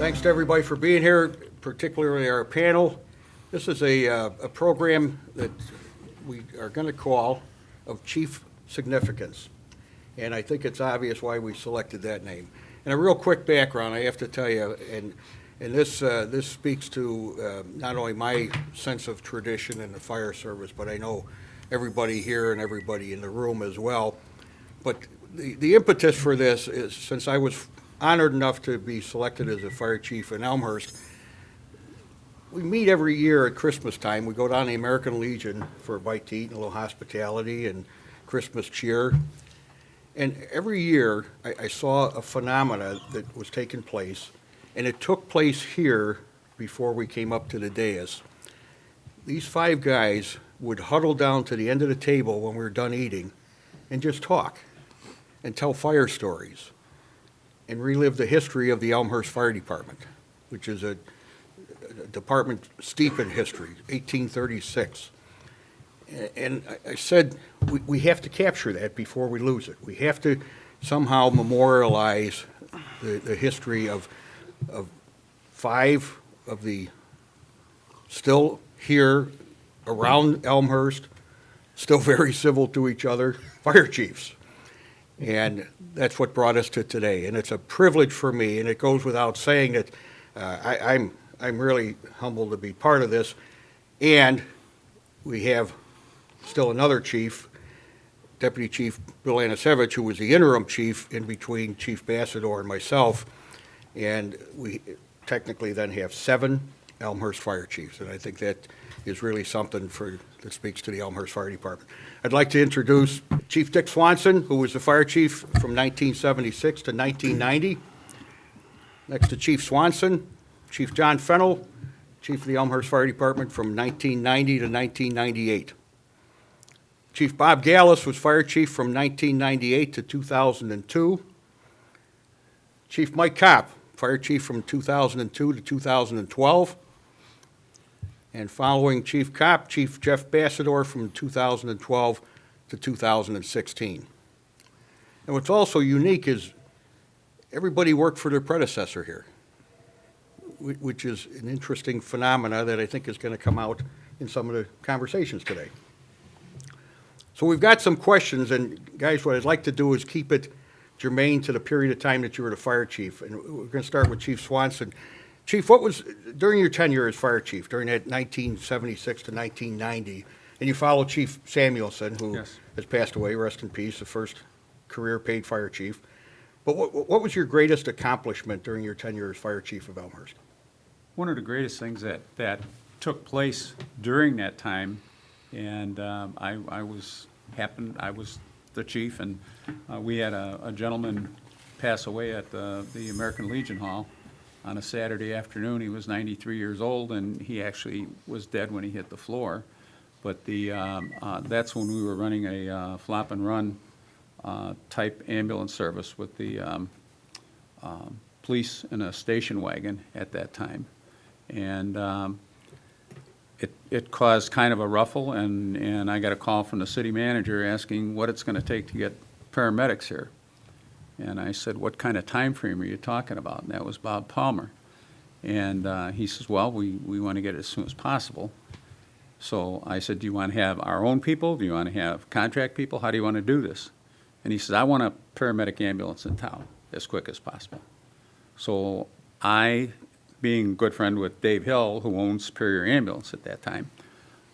Thanks to everybody for being here, particularly our panel. This is a program that we are going to call of chief significance. And I think it's obvious why we selected that name. And a real quick background, I have to tell you, and this speaks to not only my sense of tradition in the fire service, but I know everybody here and everybody in the room as well. But the impetus for this is, since I was honored enough to be selected as a fire chief in Elmhurst, we meet every year at Christmas time. We go down to the American Legion for a bite to eat and a little hospitality and Christmas cheer. And every year I saw a phenomena that was taking place, and it took place here before we came up to the dais. These five guys would huddle down to the end of the table when we were done eating and just talk and tell fire stories and relive the history of the Elmhurst Fire Department, which is a department steep in history, 1836. And I said, we have to capture that before we lose it. We have to somehow memorialize the history of five of the still here around Elmhurst, still very civil to each other, fire chiefs. And that's what brought us to today. And it's a privilege for me, and it goes without saying that I'm really humbled to be part of this. And we have still another chief, Deputy Chief Bill Anasevich, who was the interim chief in between Chief Bassador and myself. And we technically then have 7 Elmhurst fire chiefs. And I think that is really something that speaks to the Elmhurst Fire Department. I'd like to introduce Chief Dick Swanson, who was the fire chief from 1976 to 1990. Next to Chief Swanson, Chief John Fennell, chief of the Elmhurst Fire Department from 1990 to 1998. Chief Bob Gallus was fire chief from 1998 to 2002. Chief Mike Kopp, fire chief from 2002 to 2012. And following Chief Kopp, Chief Jeff Bassador from 2012 to 2016. And what's also unique is everybody worked for their predecessor here, which is an interesting phenomena that I think is going to come out in some of the conversations today. So we've got some questions, and guys, what I'd like to do is keep it germane to the period of time that you were the fire chief. And we're going to start with Chief Swanson. Chief, what was, during your tenure as fire chief, during that 1976 to 1990, and you followed Chief Samuelson, who has passed away, rest in peace, the first career paid fire chief. But what was your greatest accomplishment during your tenure as fire chief of Elmhurst? One of the greatest things that took place during that time, and I was the chief, and we had a gentleman pass away at the American Legion Hall on a Saturday afternoon. He was 93 years old, and he actually was dead when he hit the floor. But that's when we were running a flop and run type ambulance service with the police in a station wagon at that time. And it caused kind of a ruffle, and I got a call from the city manager asking what it's going to take to get paramedics here. And I said, what kind of time frame are you talking about? And that was Bob Palmer. And he says, well, we want to get it as soon as possible. So I said, do you want to have our own people? Do you want to have contract people? How do you want to do this? And he says, I want a paramedic ambulance in town as quick as possible. So I, being a good friend with Dave Hill, who owned Superior Ambulance at that time,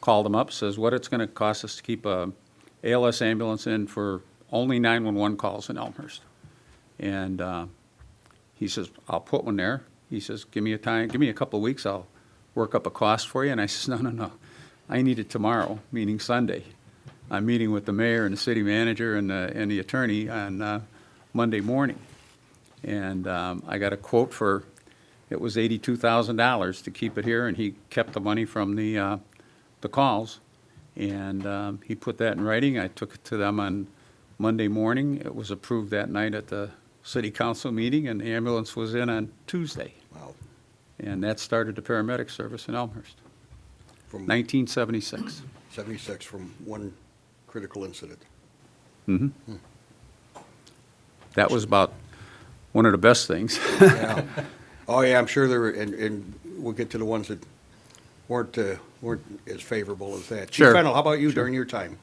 called him up, says what it's going to cost us to keep a ALS ambulance in for only 911 calls in Elmhurst. And he says, I'll put one there. He says, give me a time, give me a couple of weeks, I'll work up a cost for you. And I says, no, I need it tomorrow, meaning Sunday. I'm meeting with the mayor and the city manager and the attorney on Monday morning. And I got a quote for, it was $82,000 to keep it here, and he kept the money from the calls. And he put that in writing. I took it to them on Monday morning. It was approved that night at the city council meeting, and the ambulance was in on Tuesday. Wow. And that started the paramedic service in Elmhurst. From 1976. 76, from one critical incident. That was about one of the best things. Yeah. Oh, yeah, I'm sure there were, and we'll get to the ones that weren't as favorable as that. Chief Sure. Fennell, how about you during your time?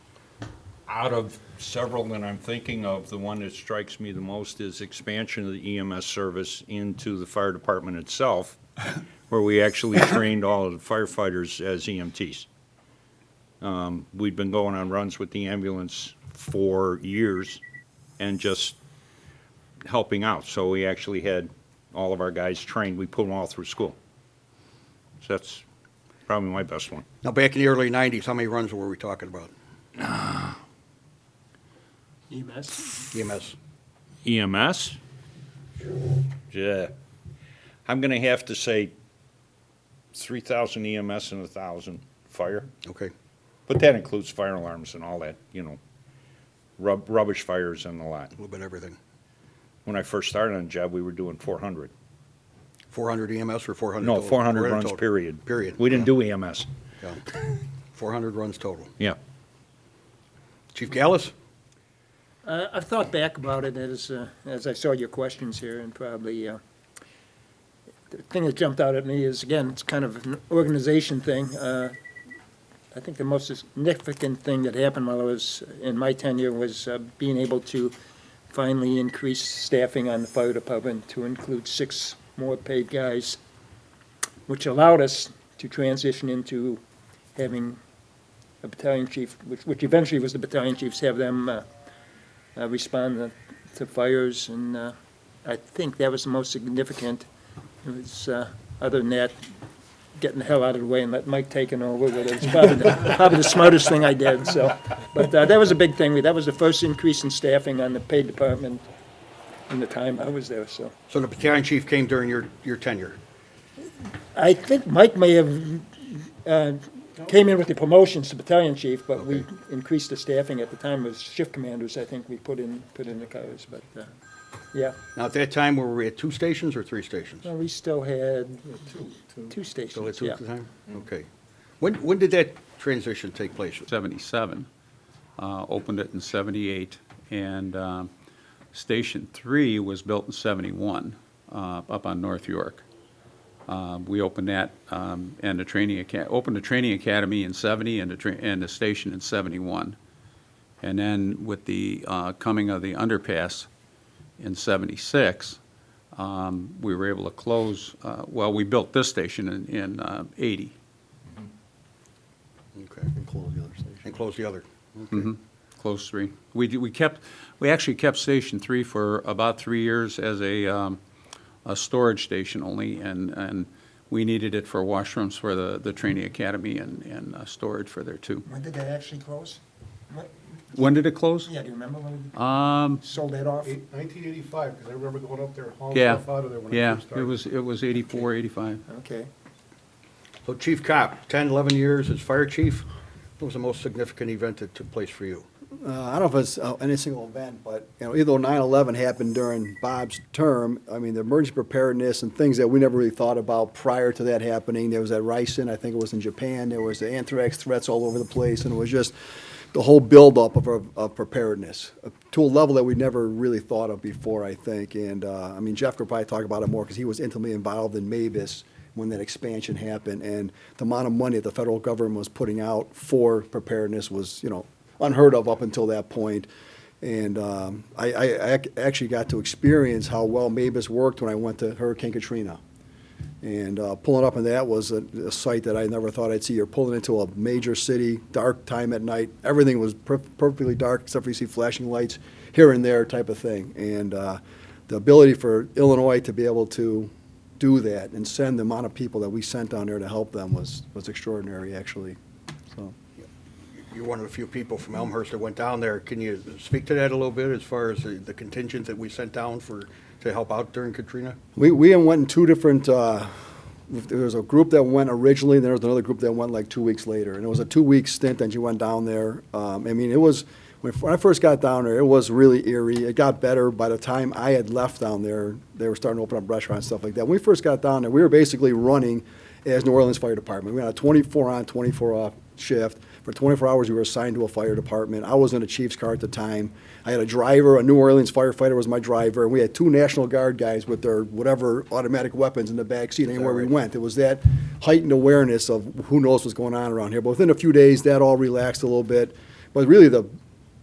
Out of several that I'm thinking of, the one that strikes me the most is expansion of the EMS service into the fire department itself, where we actually trained all of the firefighters as EMTs. We'd been going on runs with the ambulance for years and just helping out. So we actually had all of our guys trained. We put them all through school. So that's probably my best one. Now, back in the early 90s, how many runs were we talking about? EMS? EMS. EMS? Yeah. I'm gonna have to say 3,000 EMS and 1,000 fire. Okay. But that includes fire alarms and all that, you know, rubbish fires and a lot. A little bit of everything. When I first started on the job, we were doing 400. 400 EMS or 400 No, total? 400 runs, total. period. Period. We didn't do EMS. Yeah. 400 runs total. Yeah. Chief Gallis? I've thought back about it as I saw your questions here, and probably the thing that jumped out at me is, again, it's kind of an organization thing. I think the most significant thing that happened while I was in my tenure was being able to finally increase staffing on the fire department to include 6 more paid guys, which allowed us to transition into having a battalion chief, which eventually was the battalion chiefs, have them respond to fires, and I think that was the most significant. It was, other than that, getting the hell out of the way and let Mike take it over, but it was probably the smartest thing I did, so. But that was a big thing. That was the first increase in staffing on the paid department in the time I was there, so. So the battalion chief came during your tenure? I think Mike may have came in with the promotions to battalion chief, but we increased the staffing at the time as shift commanders. I think we put in the cars, but yeah. Now, at that time, were we at 2 stations or 3 stations? Well, we still had two stations. Still at 2 yeah. at the time? Okay. When did that transition take place? 77, opened it in 78, and Station 3 was built in 71, up on North York. We opened that, and opened the training academy in 70 and the station in 71. And then with the coming of the underpass in 76, we were able to close, we built this station in 80. Okay. And close the other station. And close the other. Okay. Close 3. We actually kept Station 3 for about 3 years as a storage station only, and we needed it for washrooms for the training academy and storage for there too. When did that actually close? When did it close? Yeah, do you remember when we sold that off? 1985, because I remember going up there, hauling Yeah, stuff out of there when I yeah, first started. it was 84, 85. Okay. So Chief Kopp, 10, 11 years as fire chief, what was the most significant event that took place for you? I don't know if it's any single event, but, you know, either 9/11 happened during Bob's term, I mean, the emergency preparedness and things that we never really thought about prior to that happening. There was that Ryson, I think it was in Japan, there was the anthrax threats all over the place, and it was just the whole buildup of preparedness to a level that we never really thought of before, I think. And, I mean, Jeff could probably talk about it more because he was intimately involved in Mavis when that expansion happened. And the amount of money that the federal government was putting out for preparedness was, you know, unheard of up until that point. And I actually got to experience how well Mavis worked when I went to Hurricane Katrina. And pulling up in that was a sight that I never thought I'd see. You're pulling into a major city, dark time at night. Everything was perfectly dark except for you see flashing lights here and there type of thing. And the ability for Illinois to be able to do that and send the amount of people that we sent down there to help them was extraordinary, actually. So. You're one of the few people from Elmhurst that went down there. Can you speak to that a little bit as far as the contingent that we sent down to help out during Katrina? We went in 2 different, there was a group that went originally, and there was another group that went like 2 weeks later. And it was a 2-week stint that you went down there. I mean, it was, when I first got down there, it was really eerie. It got better by the time I had left down there. They were starting to open up restaurants and stuff like that. When we first got down there, we were basically running as New Orleans Fire Department. We had a 24 on, 24 off shift. For 24 hours, we were assigned to a fire department. I was in a chief's car at the time. I had a driver, a New Orleans firefighter was my driver, and we had 2 National Guard guys with their whatever automatic weapons in the back seat anywhere we went. It was that heightened awareness of who knows what's going on around here. But within a few days, that all relaxed a little bit. But really, the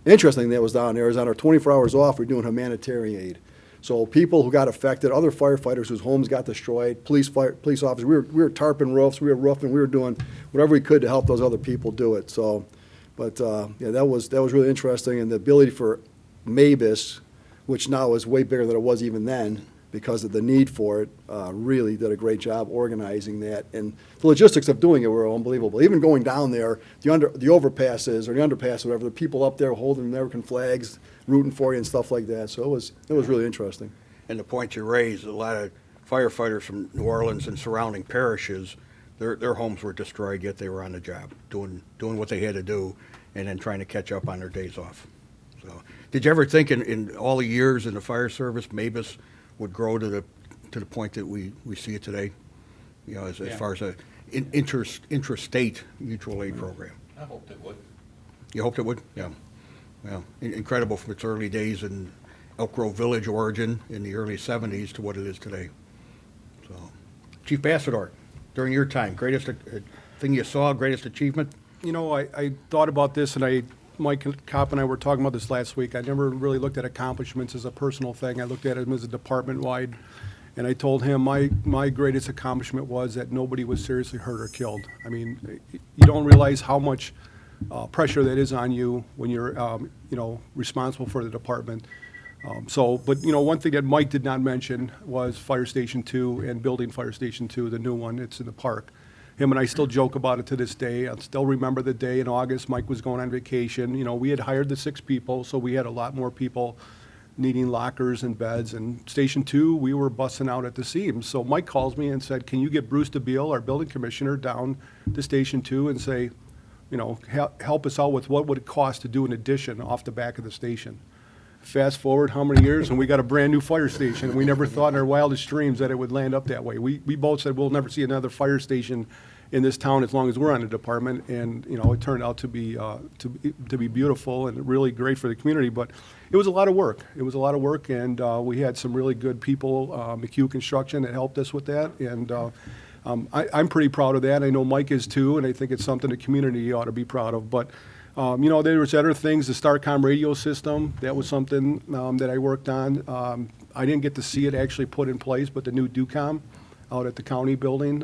interesting thing that was down there is on our 24 hours off, we're doing humanitarian aid. So people who got affected, other firefighters whose homes got destroyed, police officers, we were tarping roofs, we were roofing, we were doing whatever we could to help those other people do it. So, but yeah, that was really interesting, and the ability for Mabus, which now is way bigger than it was even then, because of the need for it, really did a great job organizing that. And the logistics of doing it were unbelievable. Even going down there, the overpasses or the underpass, whatever, the people up there holding American flags, rooting for you and stuff like that. So it was really interesting. And the point you raised, a lot of firefighters from New Orleans and surrounding parishes, their homes were destroyed, yet they were on the job, doing what they had to do, and then trying to catch up on their days off. So, did you ever think in all the years in the fire service, Mabus would grow to the point that we see it today? You know, as far as a intrastate mutual aid program. I hoped it would. You hoped it would? Yeah. Well, incredible from its early days in Elk Grove Village origin in the early 70s to what it is today. So, Chief Bassador, during your time, greatest thing you saw, greatest achievement? You know, I thought about this, and Mike Kopp and I were talking about this last week. I never really looked at accomplishments as a personal thing. I looked at them as a department-wide, and I told him my greatest accomplishment was that nobody was seriously hurt or killed. I mean, you don't realize how much pressure that is on you when you're, responsible for the department. But one thing that Mike did not mention was Fire Station 2 and building Fire Station 2, the new one. It's in the park. Him and I still joke about it to this day. I still remember the day in August Mike was going on vacation. You know, we had hired the 6 people, so we had a lot more people needing lockers and beds. And Station 2, we were busting out at the seams. So Mike calls me and said, can you get Bruce DeBeal, our building commissioner, down to Station 2 and say, help us out with what would it cost to do an addition off the back of the station. Fast forward how many years, and we got a brand-new fire station. We never thought in our wildest dreams that it would land up that way. We both said we'll never see another fire station in this town as long as we're on the department, and it turned out to be beautiful and really great for the community. But it was a lot of work. It was a lot of work, and we had some really good people, McHugh Construction, that helped us with that, and I'm pretty proud of that. I know Mike is too, and I think it's something the community ought to be proud of. But there was other things, the Starcom radio system, that was something that I worked on. I didn't get to see it actually put in place, but the new DUCOM out at the county building,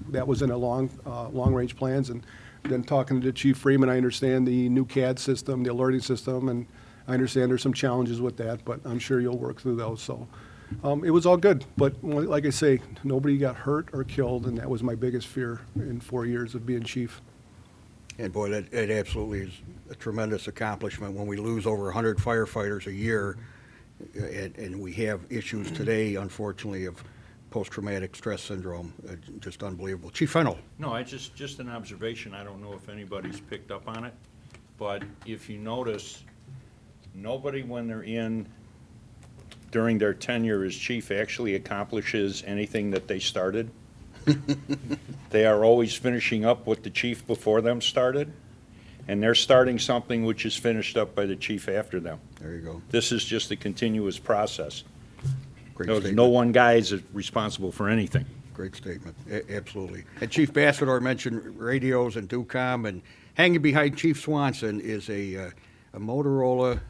that was in a long-range plans. And then talking to Chief Freeman, I understand the new CAD system, the alerting system, and I understand there's some challenges with that, but I'm sure you'll work through those. So it was all good, but like I say, nobody got hurt or killed, and that was my biggest fear in 4 years of being chief. And boy, that absolutely is a tremendous accomplishment when we lose over 100 firefighters a year, and we have issues today, unfortunately, of post-traumatic stress syndrome. Just unbelievable. Chief Fennell. No, just an observation. I don't know if anybody's picked up on it, but if you notice, nobody when they're in during their tenure as chief actually accomplishes anything that they started. They are always finishing up what the chief before them started, and they're starting something which is finished up by the chief after them. There you go. This is just a continuous process. Great No statement. one guy is responsible for anything. Great statement. Absolutely. And Chief Bassador mentioned radios and DUCOM, and hanging behind Chief Swanson is a Motorola,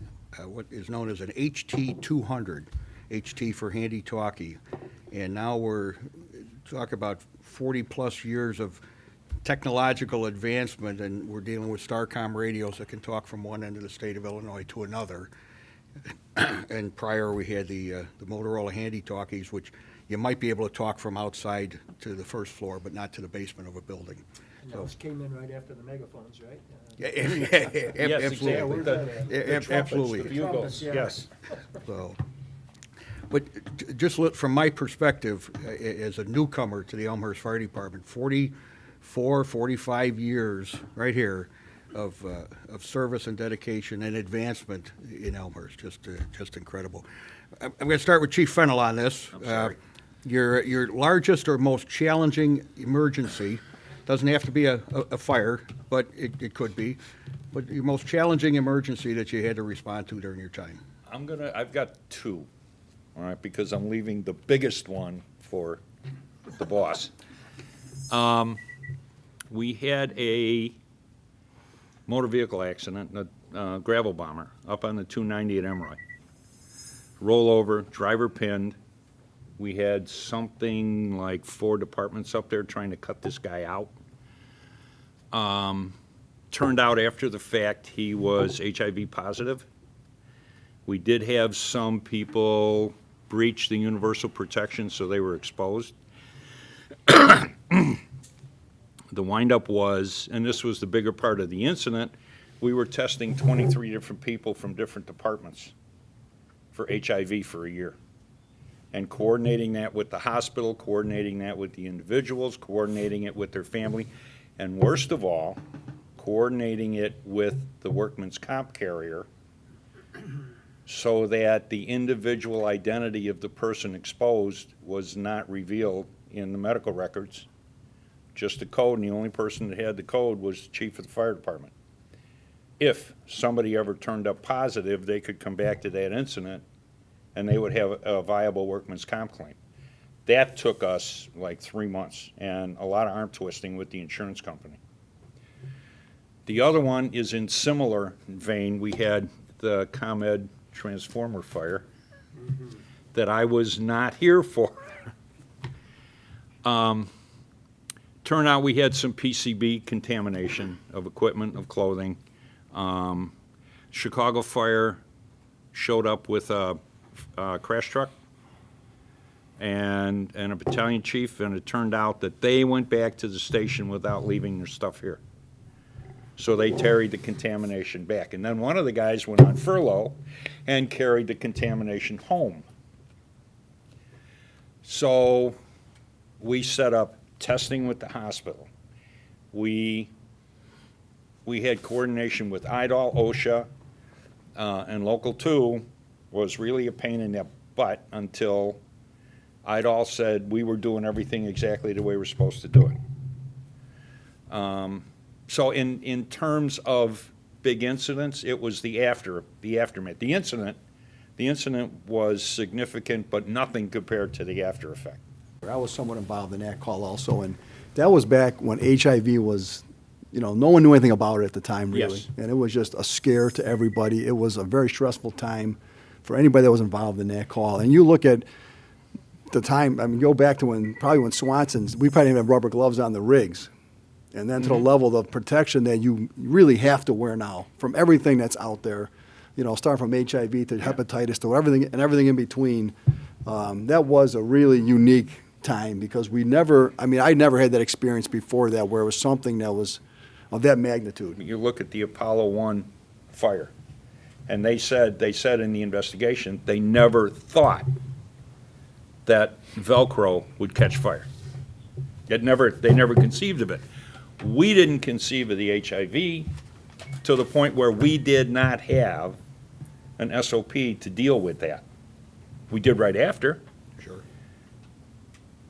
what is known as an HT200, HT for handy talkie. And now we're talk about 40-plus years of technological advancement, and we're dealing with Starcom radios that can talk from one end of the state of Illinois to another. And prior, we had the Motorola handy talkies, which you might be able to talk from outside to the first floor, but not to the basement of a building. And those came in right after the megaphones, right? Yes, Absolutely. exactly. Absolutely. The bugles, Trumpets, yeah. yes. So, but just look from my perspective, as a newcomer to the Elmhurst Fire Department, 45 years right here of service and dedication and advancement in Elmhurst, just incredible. I'm going to start with Chief Fennell on this. I'm sorry. Your largest or most challenging emergency Doesn't have to be a fire, but it could be. But your most challenging emergency that you had to respond to during your time? I've got two, all right, because I'm leaving the biggest one for the boss. We had a motor vehicle accident, a gravel bomber, up on the 290 at Emery. Rollover, driver pinned. We had something like 4 departments up there trying to cut this guy out. Turned out after the fact he was HIV positive. We did have some people breach the universal protection, so they were exposed. The windup was, and this was the bigger part of the incident, we were testing 23 different people from different departments for HIV for a year. And coordinating that with the hospital, coordinating that with the individuals, coordinating it with their family, and worst of all, coordinating it with the workman's comp carrier so that the individual identity of the person exposed was not revealed in the medical records, just the code, and the only person that had the code was the chief of the fire department. If somebody ever turned up positive, they could come back to that incident and they would have a viable workman's comp claim. That took us like 3 months and a lot of arm twisting with the insurance company. The other one is in similar vein. We had the ComEd transformer fire that I was not here for. Turned out we had some PCB contamination of equipment, of clothing. Chicago Fire showed up with a crash truck and a battalion chief, and it turned out that they went back to the station without leaving their stuff here. So they carried the contamination back. And then one of the guys went on furlough and carried the contamination home. So we set up testing with the hospital. We had coordination with IDOL, OSHA, and Local 2 was really a pain in the butt until IDOL said we were doing everything exactly the way we're supposed to do it. So in terms of big incidents, it was the aftermath. The incident was significant, but nothing compared to the after effect. I was somewhat involved in that call also, and that was back when HIV was, no one knew anything about it at the time, really. Yes. And it was just a scare to everybody. It was a very stressful time for anybody that was involved in that call. And you look at the time, go back to when Swanson's, we probably didn't have rubber gloves on the rigs. And then to the level of protection that you really have to wear now from everything that's out there, starting from HIV to hepatitis to everything in between. That was a really unique time because I never had that experience before that where it was something that was of that magnitude. You look at the Apollo 1 fire, and they said in the investigation they never thought that Velcro would catch fire. They never conceived of it. We didn't conceive of the HIV to the point where we did not have an SOP to deal with that. We did right after. Sure.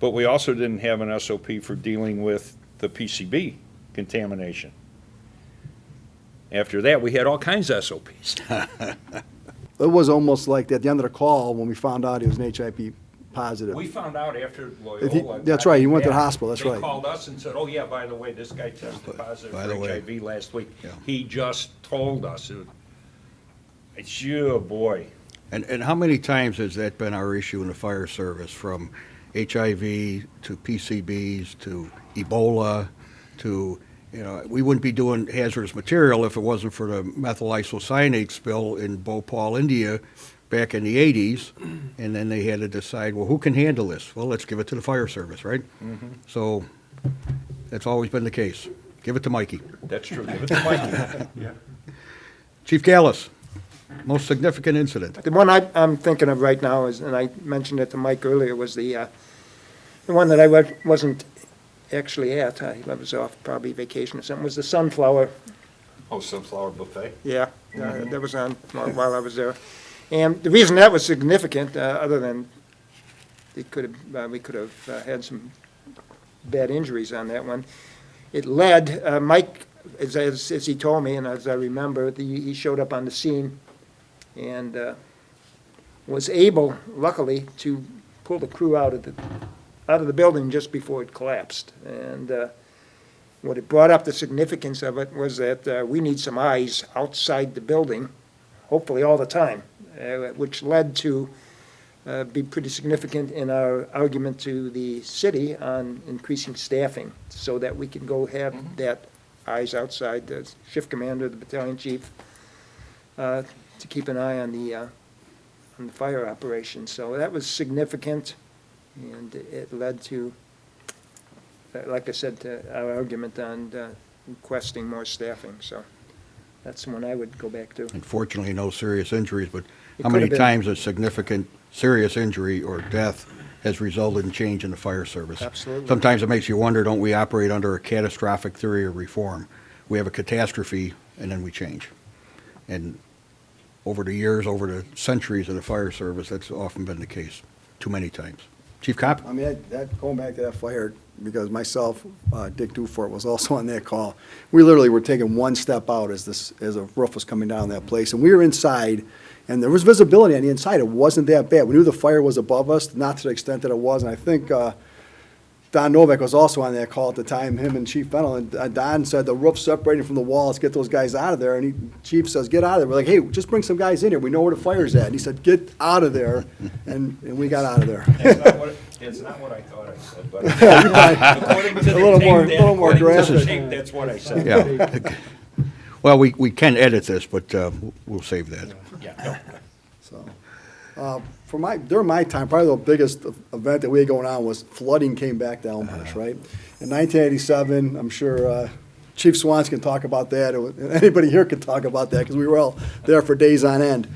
But we also didn't have an SOP for dealing with the PCB contamination. After that, we had all kinds of SOPs. It was almost like at the end of the call when we found out he was an HIV positive. We found out after If he- Loyola. that's right, he went to the hospital, that's right. They called us and said, oh yeah, by the way, this guy tested positive By the for way. HIV last week. Yeah. He just told us. It's you, boy. And how many times has that been our issue in the fire service, from HIV to PCBs to Ebola to, we wouldn't be doing hazardous material if it wasn't for the methyl isocyanate spill in Bhopal, India, back in the 80s, and then they had to decide, well, who can handle this? Well, let's give it to the fire service, right? So that's always been the case. Give it to Mikey. That's true. Give it to Mikey. Chief Gallis, most significant incident. The one I'm thinking of right now is, and I mentioned it to Mike earlier, was the one that I wasn't actually at. I was off probably vacation or something, was the sunflower. Oh, sunflower buffet? Yeah, that was on while I was there. And the reason that was significant, other than we could have had some bad injuries on that one, it led, Mike, as he told me, and as I remember, he showed up on the scene and was able, luckily, to pull the crew out of the building just before it collapsed. And what it brought up, the significance of it, was that we need some eyes outside the building, hopefully all the time, which led to be pretty significant in our argument to the city on increasing staffing so that we can go have that eyes outside, the shift commander, the battalion chief, to keep an eye on the fire operation. So that was significant, and it led to, like I said, to our argument on requesting more staffing. So that's the one I would go back to. Unfortunately, no serious injuries, but It how could many have been. times a significant serious injury or death has resulted in change in the fire service? Absolutely. Sometimes it makes you wonder, don't we operate under a catastrophic theory of reform? We have a catastrophe, and then we change. And over the years, over the centuries of the fire service, that's often been the case, too many times. Chief Kopp? I mean, that, going back to that fire, because myself, Dick Dufort was also on that call. We literally were taking one step out as a roof was coming down that place, and we were inside, and there was visibility on the inside. It wasn't that bad. We knew the fire was above us, not to the extent that it was, and I think Don Novak was also on that call at the time, him and Chief Fennell, and Don said the roof's separating from the wall, let's get those guys out of there, and Chief says, get out of there. We're like, hey, just bring some guys in here, we know where the fire's at. And he said, get out of there, and we got out of there. It's not what I thought I said, but according to the A little more- tape, little more according to the graphic. tape, that's what I said. Yeah. Well, we can edit this, but we'll save that. Yeah. So, during my time, probably the biggest event that we had going on was flooding came back to Elmhurst, right? In 1987, I'm sure Chief Swans can talk about that, or anybody here can talk about that, because we were all there for days on end.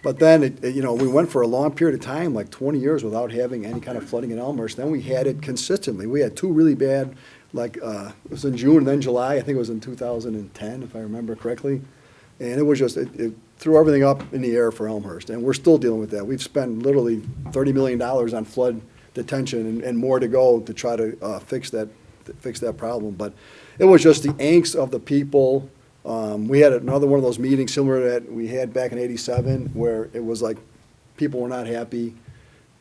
But then, we went for a long period of time, like 20 years, without having any kind of flooding in Elmhurst. Then we had it consistently. We had two really bad, it was in June and then July. I think it was in 2010, if I remember correctly. And it was just, it threw everything up in the air for Elmhurst, and we're still dealing with that. We've spent literally $30 million on flood detention and more to go to try to fix that problem. But it was just the angst of the people. We had another one of those meetings similar to that we had back in '87, where it was like people were not happy.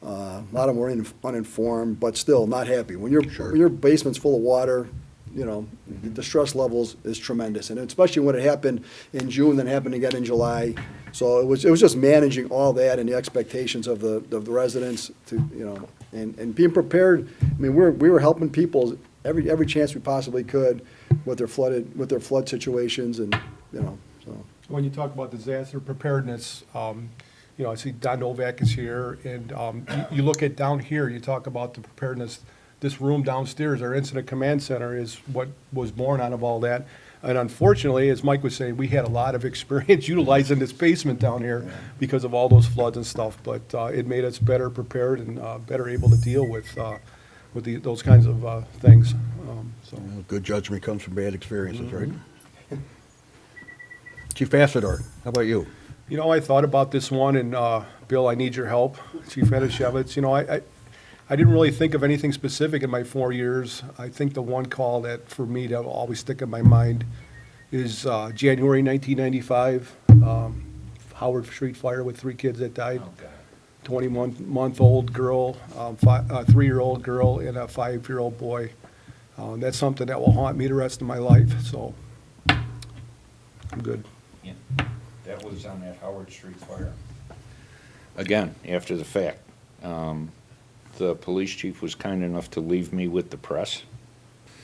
A lot of them were uninformed, but still not happy. When your basement's full of water, the stress levels is tremendous, and especially when it happened in June, then happened again in July. So it was just managing all that and the expectations of the residents to and being prepared. I mean, we were helping people every chance we possibly could with their flood situations, and so. When you talk about disaster preparedness, I see Don Novak is here, and you look at down here, you talk about the preparedness. This room downstairs, our incident command center, is what was born out of all that. And unfortunately, as Mike was saying, we had a lot of experience utilizing this basement down here because of all those floods and stuff. But it made us better prepared and better able to deal with those kinds of things. So. Well, good judgment comes from bad experiences, right? Chief Bassador, how about you? I thought about this one, and Bill, I need your help. Chief Edishevitz, I didn't really think of anything specific in my 4 years. I think the one call that, for me, that will always stick in my mind is January 1995, Howard Street fire with 3 kids that died. 21-month-old girl, a 3-year-old girl, and a 5-year-old boy. That's something that will haunt me the rest of my life, so I'm good. Yeah. That was on that Howard Street fire. Again, after the fact. The police chief was kind enough to leave me with the press.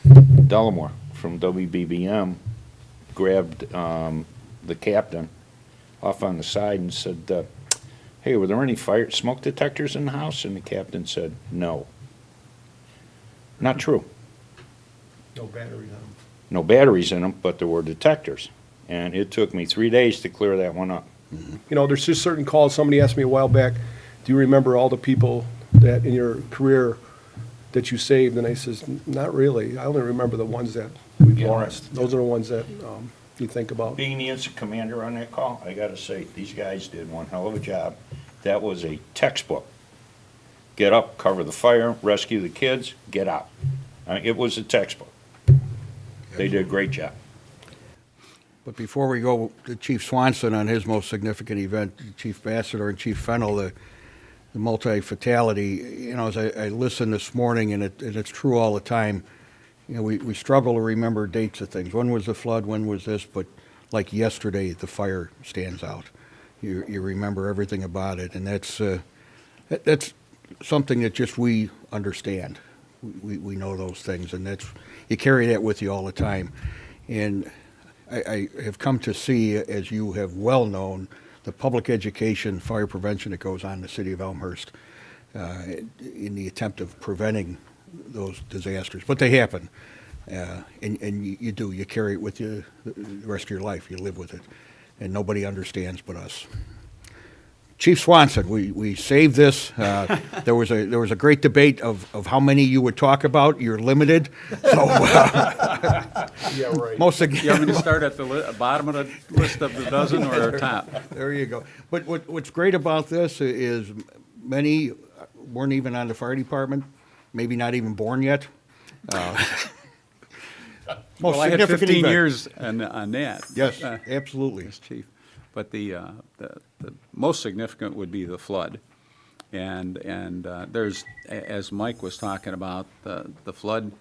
Dellamore from WBBM grabbed the captain off on the side and said, hey, were there any smoke detectors in the house? And the captain said, no. Not true. No batteries on them. No batteries in them, but there were detectors. And it took me 3 days to clear that one up. There's just certain calls. Somebody asked me a while back, do you remember all the people that in your career that you saved? And I says, not really. I only remember the ones that we've Yeah. lost. Those are the ones that you think about. Being the incident commander on that call, I gotta say, these guys did one hell of a job. That was a textbook. Get up, cover the fire, rescue the kids, get out. It was a textbook. They did a great job. But before we go to Chief Swanson on his most significant event, Chief Bassett and Chief Fennell, the multi-fatality, you know, as I listened this morning, and it's true all the time, you know, we struggle to remember dates of things. When was the flood? When was this? But like yesterday, the fire stands out. You remember everything about it, and that's something that just we understand. We know those things, and you carry that with you all the time. And I have come to see, as you have well known, the public education, fire prevention that goes on in the city of Elmhurst in the attempt of preventing those disasters. But they happen, and you carry it with you the rest of your life. You live with it, and nobody understands but us. Chief Swanson, we saved this. There was a great debate of how many you would talk about. You're limited, so Yeah, right. most You want me to start at the bottom of the list of the dozen or top? There you go. But what's great about this is many weren't even on the fire department, maybe not even born yet. Most Well, I had significant 15 event. years on that. Yes, absolutely. As chief. But the most significant would be the flood. And there's, as Mike was talking about, the flood,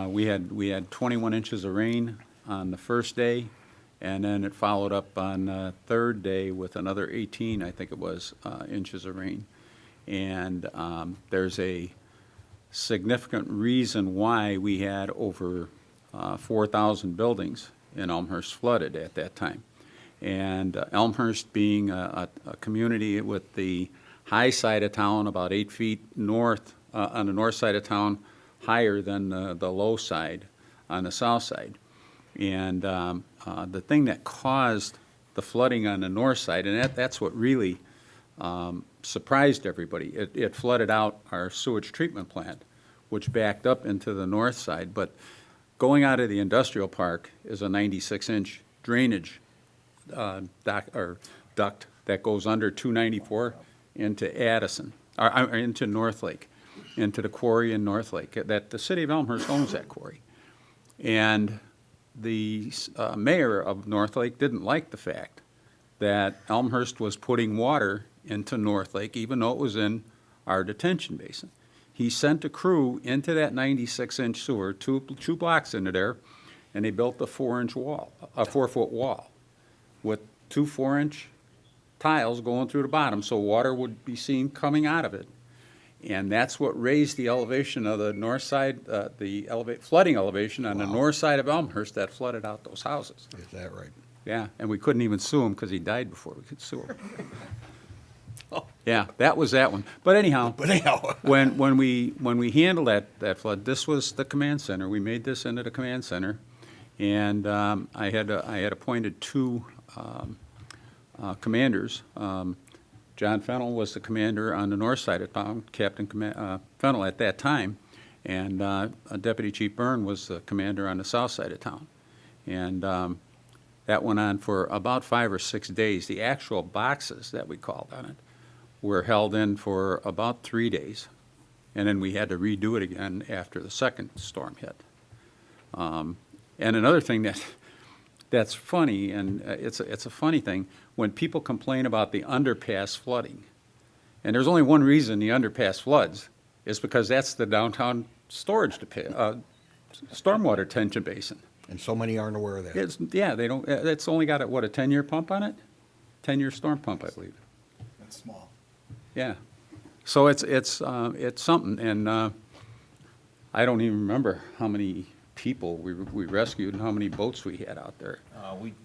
we had 21 inches of rain on the first day, and then it followed up on the third day with another 18, I think it was, inches of rain. And there's a significant reason why we had over 4,000 buildings in Elmhurst flooded at that time. And Elmhurst being a community with the high side of town, about 8 feet north, on the north side of town, higher than the low side on the south side. And the thing that caused the flooding on the north side, and that's what really surprised everybody, it flooded out our sewage treatment plant, which backed up into the north side. But going out of the industrial park is a 96-inch drainage duct that goes under 294 into Addison, or into North Lake, into the quarry in North Lake. That the city of Elmhurst owns that quarry. And the mayor of North Lake didn't like the fact that Elmhurst was putting water into North Lake, even though it was in our detention basin. He sent a crew into that 96-inch sewer, two blocks into there, and they built a 4-foot wall with 2 4-inch tiles going through the bottom, so water would be seen coming out of it. And that's what raised the elevation of the north side, flooding elevation on the north side of Elmhurst that flooded out those houses. Is that right? Yeah, and we couldn't even sue him because he died before we could sue him. Yeah, that was that one. But anyhow, when we handled that flood, this was the command center. We made this into the command center, and I had appointed 2 commanders. John Fennell was the commander on the north side of town, Captain Fennell at that time, and Deputy Chief Byrne was the commander on the south side of town. And that went on for about 5 or 6 days. The actual boxes that we called on it were held in for about 3 days, and then we had to redo it again after the second storm hit. And another thing that's funny, and it's a funny thing, when people complain about the underpass flooding, and there's only one reason the underpass floods, is because that's the downtown stormwater detention basin. And so many aren't aware of that. They don't, it's only got a 10-year pump on it? 10-year storm pump, I believe. That's small. Yeah. So it's something, and I don't even remember how many people we rescued and how many boats we had out there.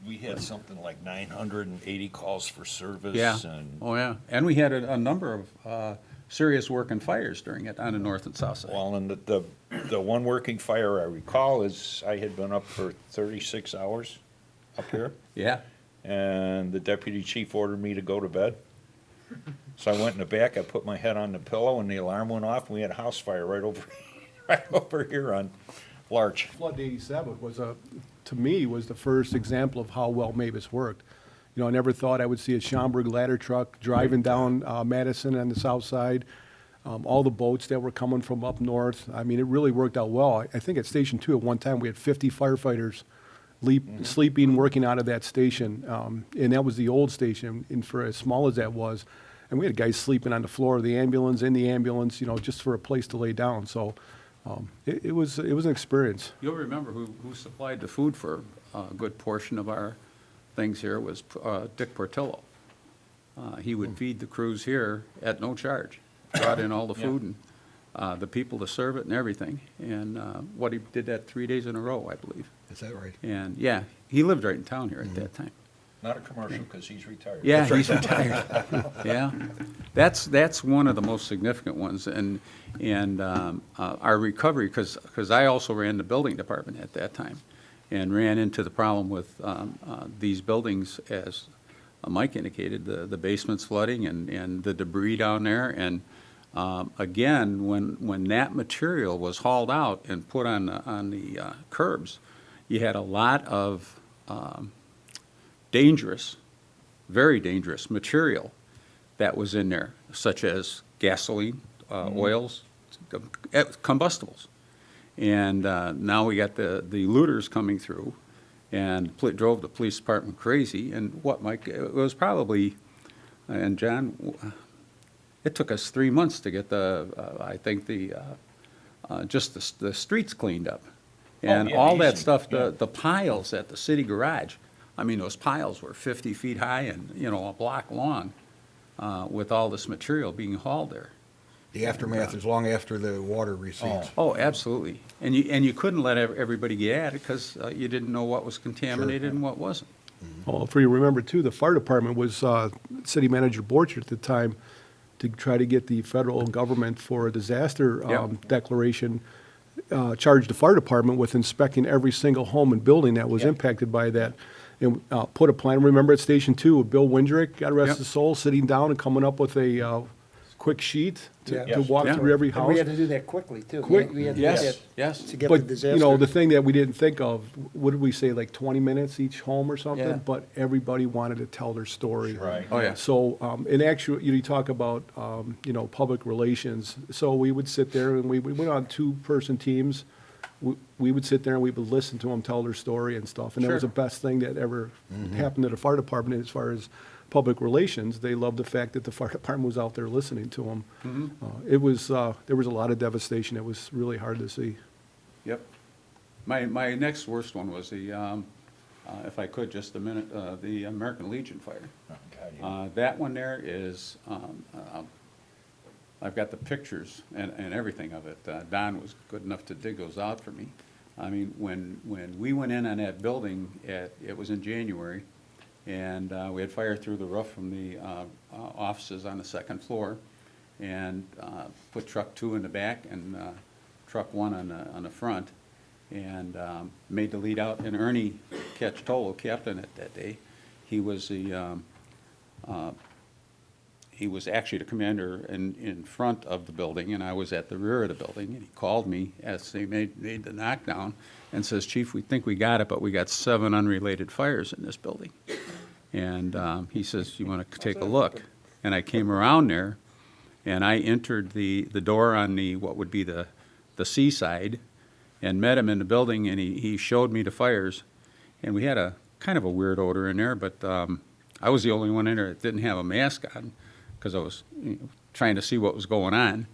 We had something like 980 calls for service. Yeah. And Oh, yeah. And we had a number of serious working fires during it on the north and south side. well, and the one working fire I recall is I had been up for 36 hours up here, Yeah. and the deputy chief ordered me to go to bed. So I went in the back, I put my head on the pillow, and the alarm went off, and we had a house fire right over here on Larch. Flood 87 was to me, was the first example of how well Mavis worked. You know, I never thought I would see a Schaumburg ladder truck driving down Madison on the south side. all the boats that were coming from up north. I mean, it really worked out well. I think at Station 2 at one time, we had 50 firefighters sleeping, working out of that station. And that was the old station, and for as small as that was, and we had guys sleeping on the floor of the ambulance, in the ambulance, just for a place to lay down. So it was an experience. You'll remember who supplied the food for a good portion of our things here was Dick Portillo. He would feed the crews here at no charge, brought in all the food and the people to serve it and everything. And he did that 3 days in a row, I believe. Is that right? And, yeah, he lived right in town here at that time. Not a commercial, because he's retired. Yeah, he's retired. Yeah, that's one of the most significant ones, and our recovery, because I also ran the building department at that time, and ran into the problem with these buildings, as Mike indicated, the basements flooding and the debris down there, and again, when that material was hauled out and put on the curbs, you had a lot of dangerous, very dangerous material that was in there, such as gasoline, oils, combustibles. And now we got the looters coming through and drove the police department crazy. And what, Mike, it was probably, and John, it took us 3 months to get just the streets cleaned up. And yeah, all that easy. stuff, the piles at the city garage, I mean, those piles were 50 feet high and, a block long, with all this material being hauled there. The aftermath is long after the water recedes. Oh, absolutely. And you couldn't let everybody get at it because you didn't know what was contaminated and what wasn't. Well, for you to remember too, the fire department was City Manager Borchert at the time to try to get the federal government for a disaster Yep. declaration, charged the fire department with inspecting every single home and building that was Yep. impacted by that. And put a plan, remember at Station 2, with Bill Windrick, God rest Yep. his soul, sitting down and coming up with a quick sheet Yeah. to Yes. walk Yeah. through every And house. we had to do that quickly, too. Quick. We had to Yes, do that yes. to get the But, disaster. the thing that we didn't think of, what did we say, like 20 minutes each home or something? Yeah. But everybody wanted to tell their story. Right. Oh, yeah. So, in actual, you talk about, public relations. So we would sit there and we went on two-person teams. We would sit there and we would listen to them tell their story and stuff. And that was the Sure. best thing that ever happened to the fire department as far as public relations. They loved the fact that the fire department was out there listening to them. There was a lot of devastation. It was really hard to see. Yep. My next worst one was if I could, just a minute, the American Legion fire. Oh, God, yeah. That one there is, I've got the pictures and everything of it. Don was good enough to dig those out for me. I mean, when we went in on that building, it was in January, and we had fire through the roof from the offices on the second floor, and put truck 2 in the back and truck 1 on the front, and made the lead out. And Ernie Cacciatolo, captain at that day, he was actually the commander in front of the building, and I was at the rear of the building. And he called me as they made the knockdown and says, "Chief, we think we got it, but we got 7 unrelated fires in this building." And he says, "You want to take a look?" And I came around there, and I entered the door on what would be the seaside, and met him in the building, and he showed me the fires. And we had a kind of a weird odor in there, but I was the only one in there that didn't have a mask on, because I was trying to see what was going on.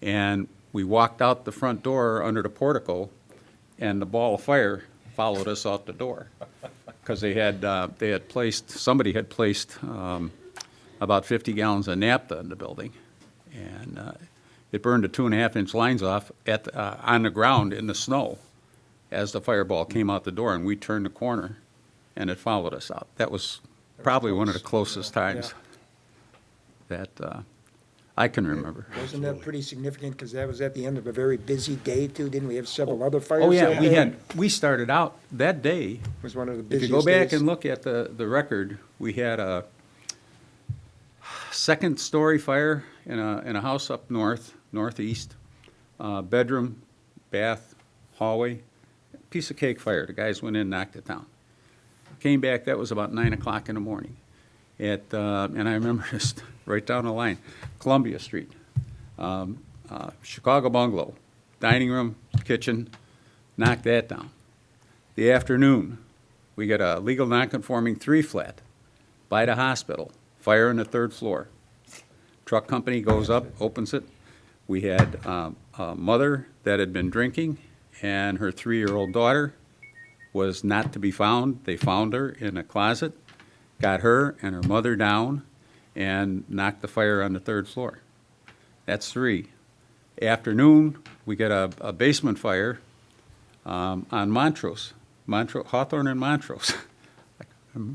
And we walked out the front door under the portico, and the ball of fire followed us out the door. Because somebody had placed about 50 gallons of naphtha in the building. And it burned the 2.5-inch lines off on the ground in the snow as the fireball came out the door, and we turned the corner, and it followed us out. That was probably one of the closest times that I can remember. Wasn't that pretty significant, because that was at the end of a very busy day, too? Didn't we have several other fires? Oh, yeah, that day? we started out that day. It was one of the If busiest you go back days. and look at the record, we had a second-story fire in a house up northeast, bedroom, bath, hallway, piece of cake fire. The guys went in, knocked it down. Came back, that was about 9 o'clock in the morning. And I remember just right down the line, Columbia Street. Chicago bungalow, dining room, kitchen, knocked that down. The afternoon, we get a legal non-conforming 3-flat by the hospital, fire on the 3rd floor. Truck company goes up, opens it. We had a mother that had been drinking, and her 3-year-old daughter was not to be found. They found her in a closet, got her and her mother down, and knocked the fire on the 3rd floor. That's 3. Afternoon, we get a basement fire on Montrose, Hawthorne and Montrose,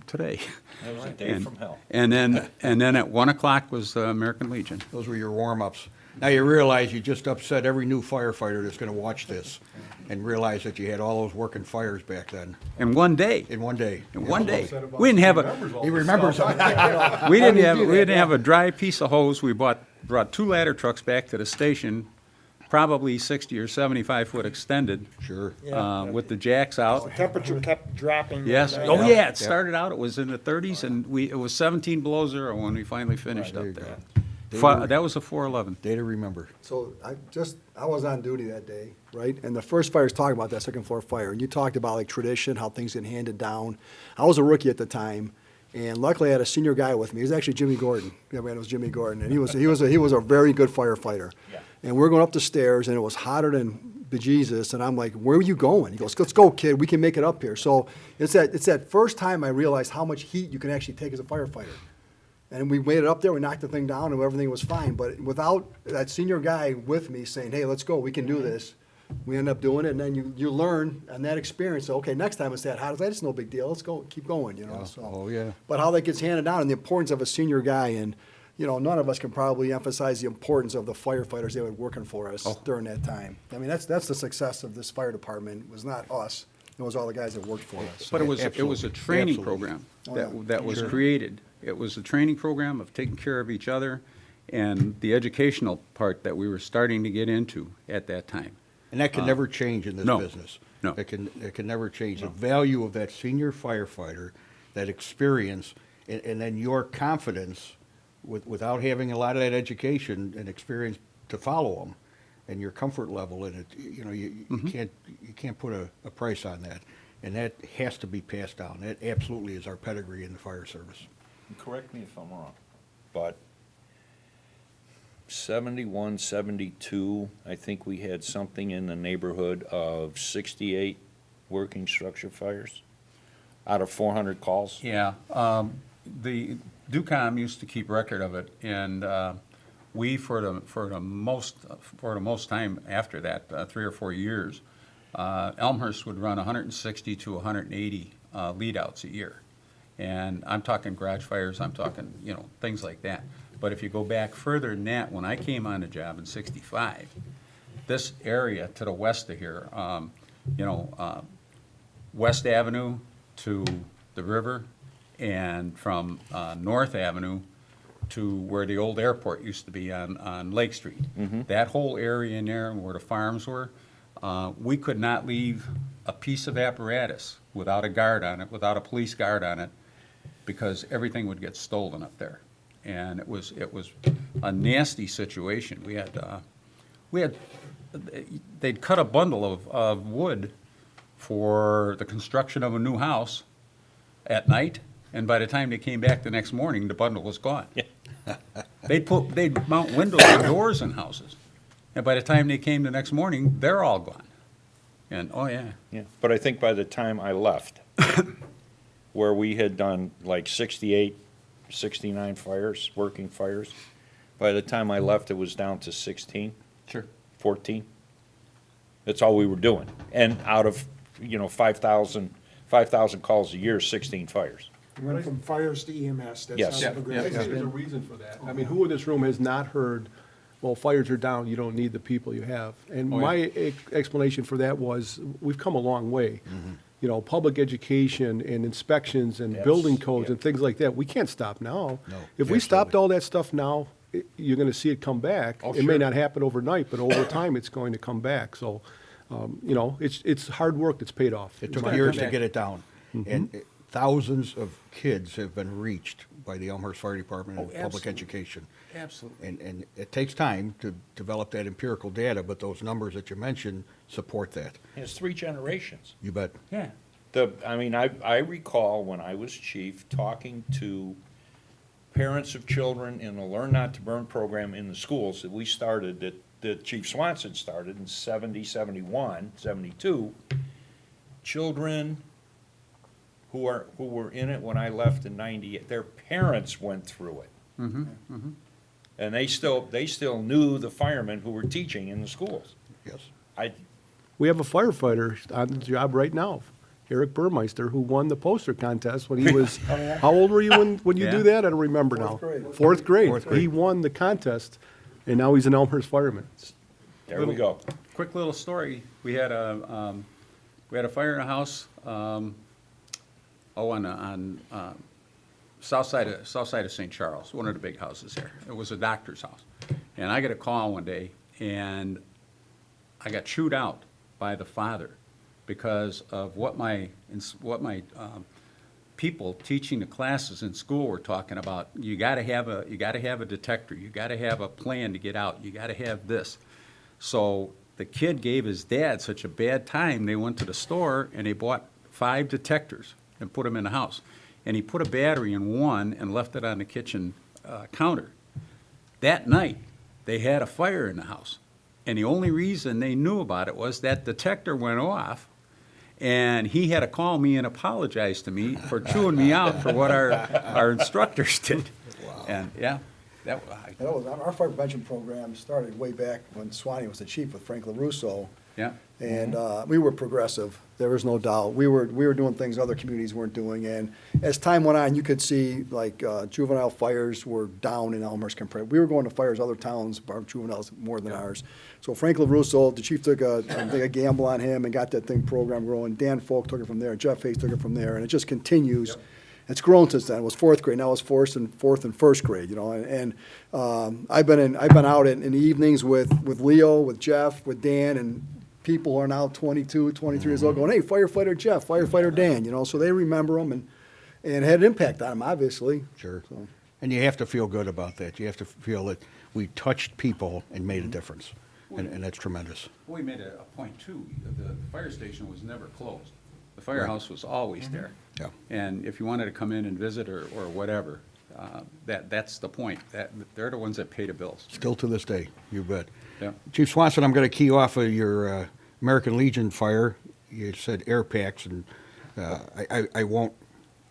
today. That was a day from hell. And then at 1 o'clock was American Legion. Those were your warm-ups. Now you realize you just upset every new firefighter that's gonna watch this and realize that you had all those working fires back then In one day. in one day. In one day. We didn't have a, He remembers them. we didn't have a dry piece of hose. We brought 2 ladder trucks back to the station, probably 60 or 75 foot extended, Sure. with the jacks out. Temperature kept dropping. Yes. and, Oh, yeah, it started out, it was in the 30s, and it was 17 below zero when we finally finished Right, up there you there. go. That was a 411. Day to remember. So I was on duty that day, right? And the first fire was talking about that 2nd floor fire. And you talked about like tradition, how things get handed down. I was a rookie at the time. And luckily I had a senior guy with me. He was actually Jimmy Gordon. Yeah, man, it was Jimmy Gordon. And he was a very good firefighter. Yeah. And we're going up the stairs and it was hotter than bejesus. And I'm like, where are you going? He goes, let's go, kid. We can make it up here. So it's that first time I realized how much heat you can actually take as a firefighter. And we made it up there, we knocked the thing down, and everything was fine. But without that senior guy with me saying, hey, let's go, we can do this, we end up doing it. And then you learn on that experience, so, okay, next time it's that hot, it's no big deal, let's go, keep going, you know. So. Oh, yeah. But how that gets handed down and the importance of a senior guy, and, you know, none of us can probably emphasize the importance of the firefighters that were working for us during that time. I mean, that's the success of this fire department. It was not us, it was all the guys that worked for us. But it was a Absolutely. training Absolutely. program Oh, yeah. that was created. It was a training program of taking care of each other and the educational part that we were starting to get into at that time. And that can never change in this no, business. no. It can never change. The value of that senior firefighter, that experience, and then your confidence without having a lot of that education and experience to follow them, and your comfort level in it, you know, you can't put a price on that. And that has to be passed down. That absolutely is our pedigree in the fire service. Correct me if I'm wrong, but 71, 72, I think we had something in the neighborhood of 68 working structure fires out of 400 calls. Yeah, the DUCOM used to keep record of it, and we, for the most time after that, 3 or 4 years, Elmhurst would run 160 to 180 lead outs a year. And I'm talking garage fires, I'm talking, you know, things like that. But if you go back further than that, when I came on the job in '65, this area to the west of here, West Avenue to the river, and from North Avenue to where the old airport used to be on Lake Street. That whole area in there where the farms were, we could not leave a piece of apparatus without a guard on it, without a police guard on it, because everything would get stolen up there. And it was a nasty situation. They'd cut a bundle of wood for the construction of a new house at night, and by the time they came back the next morning, the bundle was gone. They'd mount windows and doors in houses, and by the time they came the next morning, they're all gone. And, oh, yeah. Yeah, but I think by the time I left, where we had done like 68, 69 fires, working fires, by the time I left, it was down to 16, Sure. 14. That's all we were doing. And out of, 5,000 calls a year, 16 fires. Went from fires to EMS, that's Yes. how Yeah, the I progression think has there's a been. reason for that. I mean, who in this room has not heard, well, fires are down, you don't need the people you have? And Oh, yeah. my explanation for that was, we've come a long way. You know, public education and inspections and Yes, building codes yeah. and things like that, we can't stop now. No, If we stopped absolutely. all that stuff now, you're gonna see it come back. Oh, It may sure. not happen overnight, but over time, it's going to come back. So, it's hard work that's paid off. It It's took not years come to back. get it down. And thousands of kids have been reached by the Elmhurst Fire Department and Oh, public absolutely. education. Absolutely. And it takes time to develop that empirical data, but those numbers that you mentioned support that. It's 3 generations. You bet. Yeah. I recall when I was chief, talking to parents of children in the Learn Not to Burn program in the schools that we started, that Chief Swanson started in 70, 71, 72. Children who were in it when I left in 98, their parents went through it. And they still knew the firemen who were teaching in the schools. Yes. We have a firefighter on the job right now, Eric Burmeister, who won the poster contest when he was, how old were you when you Yeah. do that? I don't remember now. Fourth grade. Fourth grade. Fourth grade. He won the contest, and now he's an Elmhurst fireman. There we go. Quick little story. We had a fire in a house, on south side of St. Charles, one of the big houses there. It was a doctor's house. And I got a call one day, and I got chewed out by the father because of what my people teaching the classes in school were talking about. You gotta have a detector, you gotta have a plan to get out, you gotta have this. So the kid gave his dad such a bad time, they went to the store and they bought 5 detectors and put them in the house. And he put a battery in one and left it on the kitchen counter. That night, they had a fire in the house. And the only reason they knew about it was that detector went off, and he had to call me and apologize to me for chewing me out for what our instructors did. And, yeah, that, That was, our fire prevention program started way back when Swanee was the chief with Frank LaRusso. yeah. And we were progressive, there was no doubt. We were doing things other communities weren't doing. And as time went on, you could see like juvenile fires were down in Elmhurst compared. We were going to fires other towns, our juveniles more than ours. So Frank LaRusso, the chief took a gamble on him and got that thing program growing. Dan Folk took it from there, Jeff Hayes took it from there, and it just continues. Yep. It's grown since then. It was 4th grade. Now it's fourth and first grade. You know, and I've been out in the evenings with Leo, with Jeff, with Dan, and people who are now 22, 23 years old going, "Hey, firefighter Jeff, firefighter Dan." You know, so they remember them and it had an impact on them, obviously. Sure. So, And you have to feel good about that. You have to feel that we touched people and made a difference. And that's tremendous. We made a point too, the fire station was never closed. The firehouse was always there. Yeah. And if you wanted to come in and visit or whatever, that's the point. They're the ones that pay the bills. Still to this day, you bet. Yeah. Chief Swanson, I'm going to key off of your American Legion fire. You said air packs, and I won't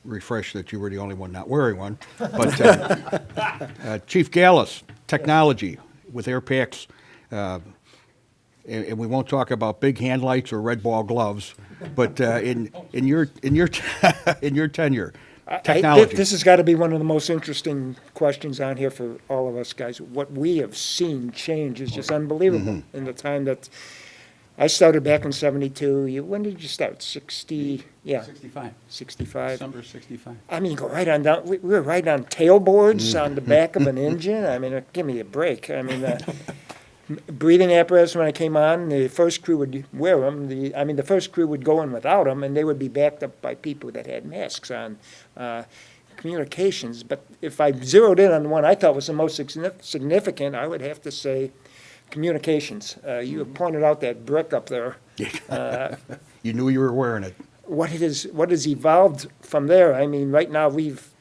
refresh that you were the only one not wearing one. But Chief Gallus, technology with air packs, and we won't talk about big hand lights or red ball gloves, but in your in your tenure, technology. This has got to be one of the most interesting questions on here for all of us guys. What we have seen change is just unbelievable in the time that I started back in 72. When did you start? 60, yeah, 65, 65. December 65. I mean, go right on down. We were right on tailboards on the back of an engine. I mean, give me a break. I mean, breathing apparatus when I came on, the first crew would wear them. The first crew would go in without them, and they would be backed up by people that had masks on. Communications, but if I zeroed in on one I thought was the most significant, I would have to say communications. You pointed out that brick up there. You knew you were wearing it. What has evolved from there? I mean, right now we've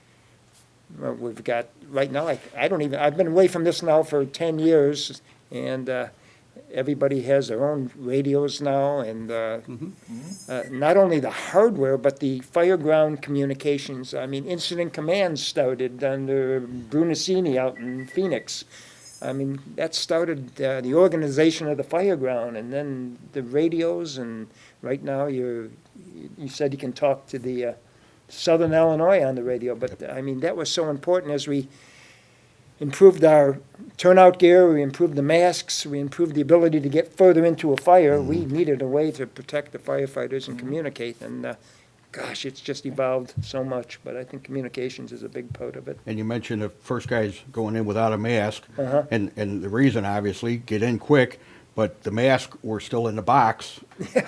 got right now. I've been away from this now for 10 years, and everybody has their own radios now, and not only the hardware but the fireground communications. I mean, incident command started under Brunacini out in Phoenix. I mean, that started the organization of the fireground, and then the radios, and right now you said you can talk to the Southern Illinois on the radio, but I mean, that was so important as we improved our turnout gear, we improved the masks, we improved the ability to get further into a fire. We needed a way to protect the firefighters and communicate, and gosh, it's just evolved so much, but I think communications is a big part of it. And you mentioned the first guys going in without a mask, Uh-huh. and the reason, obviously, get in quick, but the masks were still in the box.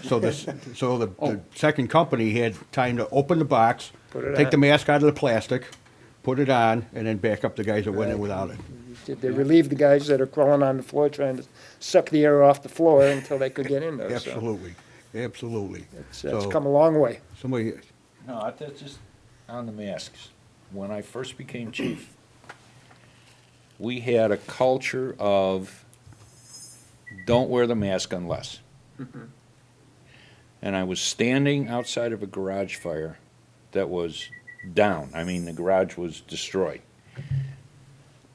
So the second company had time to open the box, Put it take the on. mask out of the plastic, put it on, and then back up the guys that went in without it. They relieve the guys that are crawling on the floor trying to suck the air off the floor until they could get in there. So Absolutely, absolutely. It's So, come a long way. somebody, No, that's just on the masks. When I first became chief, we had a culture of don't wear the mask unless. And I was standing outside of a garage fire that was down. I mean, the garage was destroyed.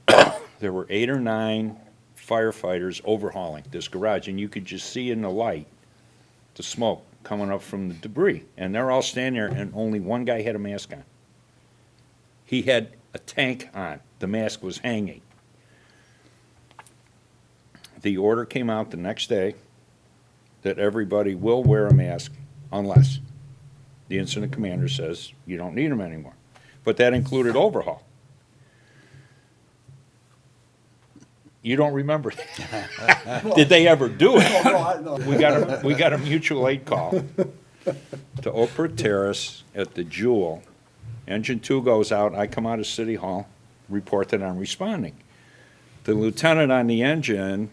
There were 8 or 9 firefighters overhauling this garage, and you could just see in the light the smoke coming up from the debris. And they're all standing there, and only one guy had a mask on. He had a tank on. The mask was hanging. The order came out the next day that everybody will wear a mask unless the incident commander says you don't need them anymore. But that included overhaul. You don't remember that. Did they ever do it? We got a mutual aid call to Oprah Terrace at the Jewel. Engine 2 goes out, I come out of City Hall, report that I'm responding. The lieutenant on the engine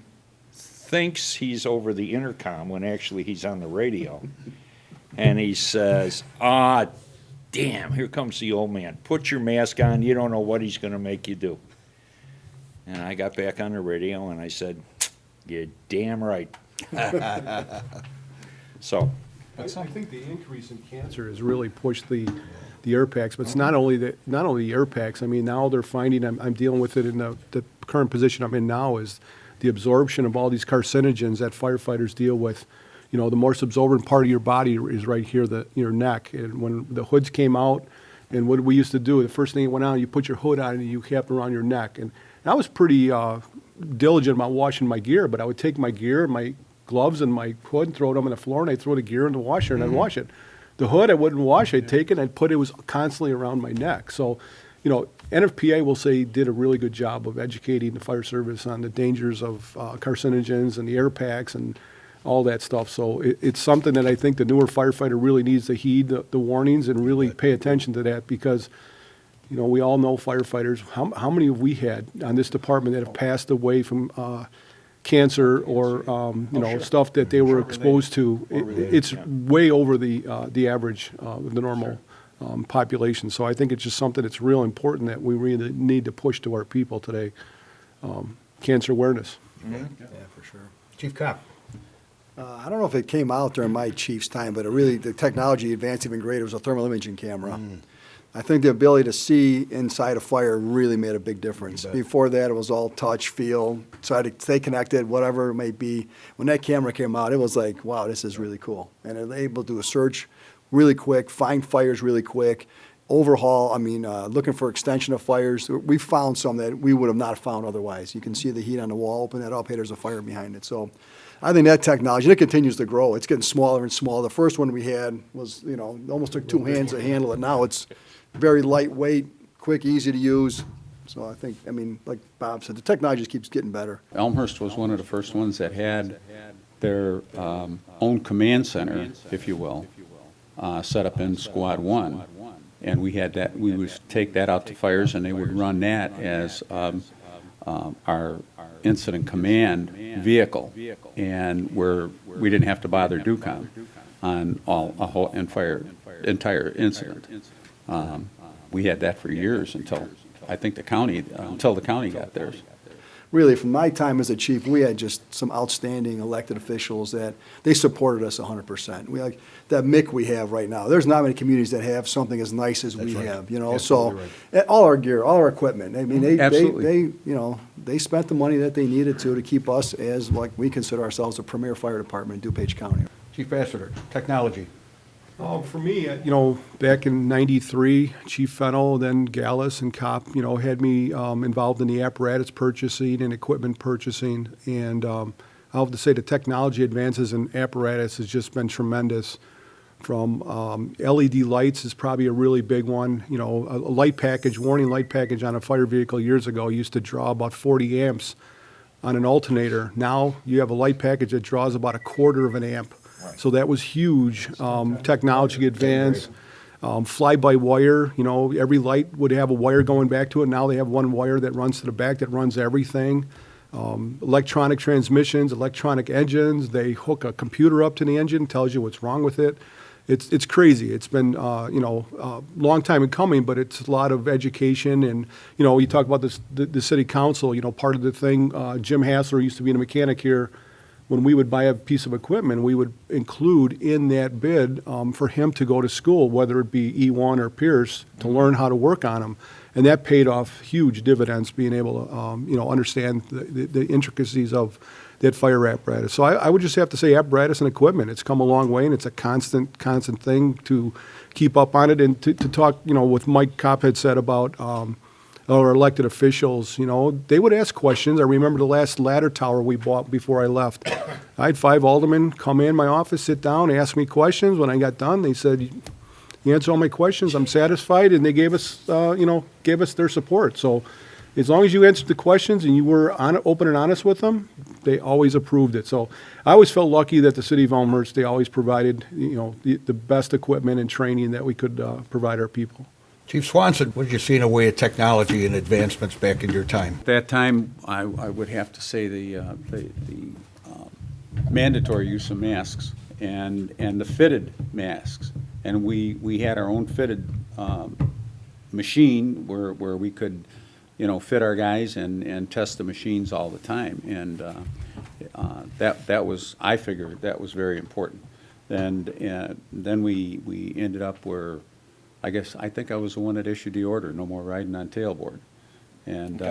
thinks he's over the intercom when actually he's on the radio. And he says, damn, here comes the old man. Put your mask on, you don't know what he's gonna make you do. And I got back on the radio and I said, you're damn right. So, I think the increase in cancer has really pushed the air packs, but it's not only the air packs. I mean, now they're finding, I'm dealing with it in the current position I'm in now, is the absorption of all these carcinogens that firefighters deal with. You know, the most absorbent part of your body is right here, your neck. And when the hoods came out, and what we used to do, the first thing that went on, you put your hood on and you kept it around your neck. And I was pretty diligent about washing my gear, but I would take my gear, my gloves and my hood, and throw them on the floor, and I'd throw the gear in the washer and I'd wash it. The hood I wouldn't wash, I'd take it, I'd put it was constantly around my neck. So, you know, NFPA will say did a really good job of educating the fire service on the dangers of carcinogens and the air packs and all that stuff. So it's something that I think the newer firefighter really needs to heed the warnings and really pay attention to that, because, you know, we all know firefighters. How many have we had on this department that have passed away from cancer or, you know, stuff that they were exposed to? It's way over the average of the normal population. So I think it's just something that's real important that we really need to push to our people today. Cancer awareness. Yeah, for sure. Chief Cop. I don't know if it came out during my chief's time, but the technology advanced even greater. It was a thermal imaging camera. I think the ability to see inside a fire really made a big difference. Before that, it was all touch, feel, try to stay connected, whatever it may be. When that camera came out, it was like, wow, this is really cool. And they're able to do a search really quick, find fires really quick, overhaul, looking for extension of fires. We found some that we would have not found otherwise. You can see the heat on the wall, open that up, hey, there's a fire behind it. So I think that technology, and it continues to grow. It's getting smaller and smaller. The first one we had was, you know, almost took 2 hands to handle it. Now it's very lightweight, quick, easy to use. So I think, like Bob said, the technology just keeps getting better. Elmhurst was one of the first ones that had their own command center, if you will, set up in Squad 1. And we had that, we would take that out to fires, and they would run that as our incident command vehicle. And we didn't have to bother DUCOM on entire incident. We had that for years until the county got theirs. Really, from my time as a chief, we had just some outstanding elected officials that they supported us 100%. We like that MIC we have right now. There's not many communities that have something as nice as we have, you know. Absolutely So and all our gear, all our equipment. Absolutely. They spent the money that they needed to keep us as, like, we consider ourselves a premier fire department in DuPage County. Chief Ambassador, technology. For me, back in '93, Chief Fennell, then Gallus and Kopp, had me involved in the apparatus purchasing and equipment purchasing. And I'll have to say the technology advances in apparatus has just been tremendous. From LED lights is probably a really big one. A light package, warning light package on a fire vehicle years ago used to draw about 40 amps on an alternator. Now you have a light package that draws about 1/4 of an amp. So that was huge technology advance. Fly-by-wire, every light would have a wire going back to it. Now they have one wire that runs to the back that runs everything. Electronic transmissions, electronic engines. They hook a computer up to the engine, tells you what's wrong with it. It's crazy. It's been, a long time in coming, but it's a lot of education. And, you talk about this, the city council, part of the thing, Jim Hassler used to be a mechanic here. When we would buy a piece of equipment, we would include in that bid for him to go to school, whether it be E1 or Pierce, to learn how to work on them. And that paid off huge dividends, being able to, understand the intricacies of that fire apparatus. So I would just have to say apparatus and equipment. It's come a long way, and it's a constant thing to keep up on it. And to talk, what Mike Kopp had said about our elected officials, they would ask questions. I remember the last ladder tower we bought before I left. I had 5 aldermen come in my office, sit down, ask me questions. When I got done, they said, "You answer all my questions, I'm satisfied," and they gave us, gave us their support. So as long as you answered the questions and you were open and honest with them, they always approved it. So I always felt lucky that the city of Elmhurst, they always provided, the best equipment and training that we could provide our people. Chief Swanson, what did you see in the way of technology and advancements back in your time? At that time, I would have to say the mandatory use of masks and the fitted masks. And we had our own fitted machine where we could, fit our guys and test the machines all the time. And that was, I figured, that was very important. And then we ended up where, I think I was the one that issued the order, no more riding on tailboard. And,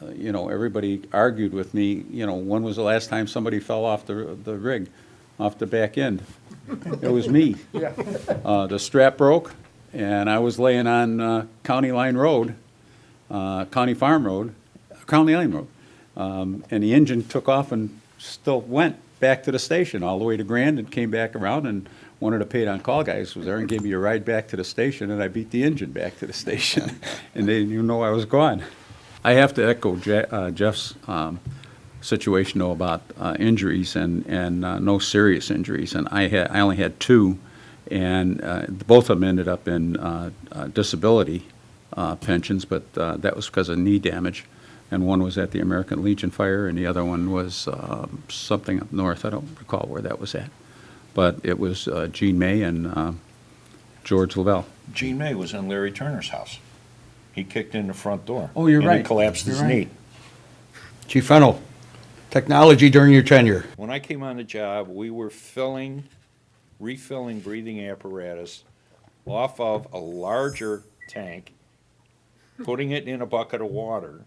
everybody argued with me, when was the last time somebody fell off the rig, off the back end? It was me. The strap broke, and I was laying on County Line Road, County Farm Road, County Line Road. And the engine took off and still went back to the station, all the way to Grand, and came back around, and one of the paid-on-call guys was there and gave me a ride back to the station, and I beat the engine back to the station, and they didn't even know I was gone. I have to echo Jeff's situation, though, about injuries and no serious injuries, and I only had 2, and both of them ended up in disability pensions, but that was because of knee damage, and one was at the American Legion fire, and the other one was something up north. I don't recall where that was at. But it was Gene May and George Lavelle. Gene May was in Larry Turner's house. He kicked in the front door. Oh, you're right. And he collapsed his You're knee. right. Chief Fennell, technology during your tenure. When I came on the job, we were refilling breathing apparatus off of a larger tank, putting it in a bucket of water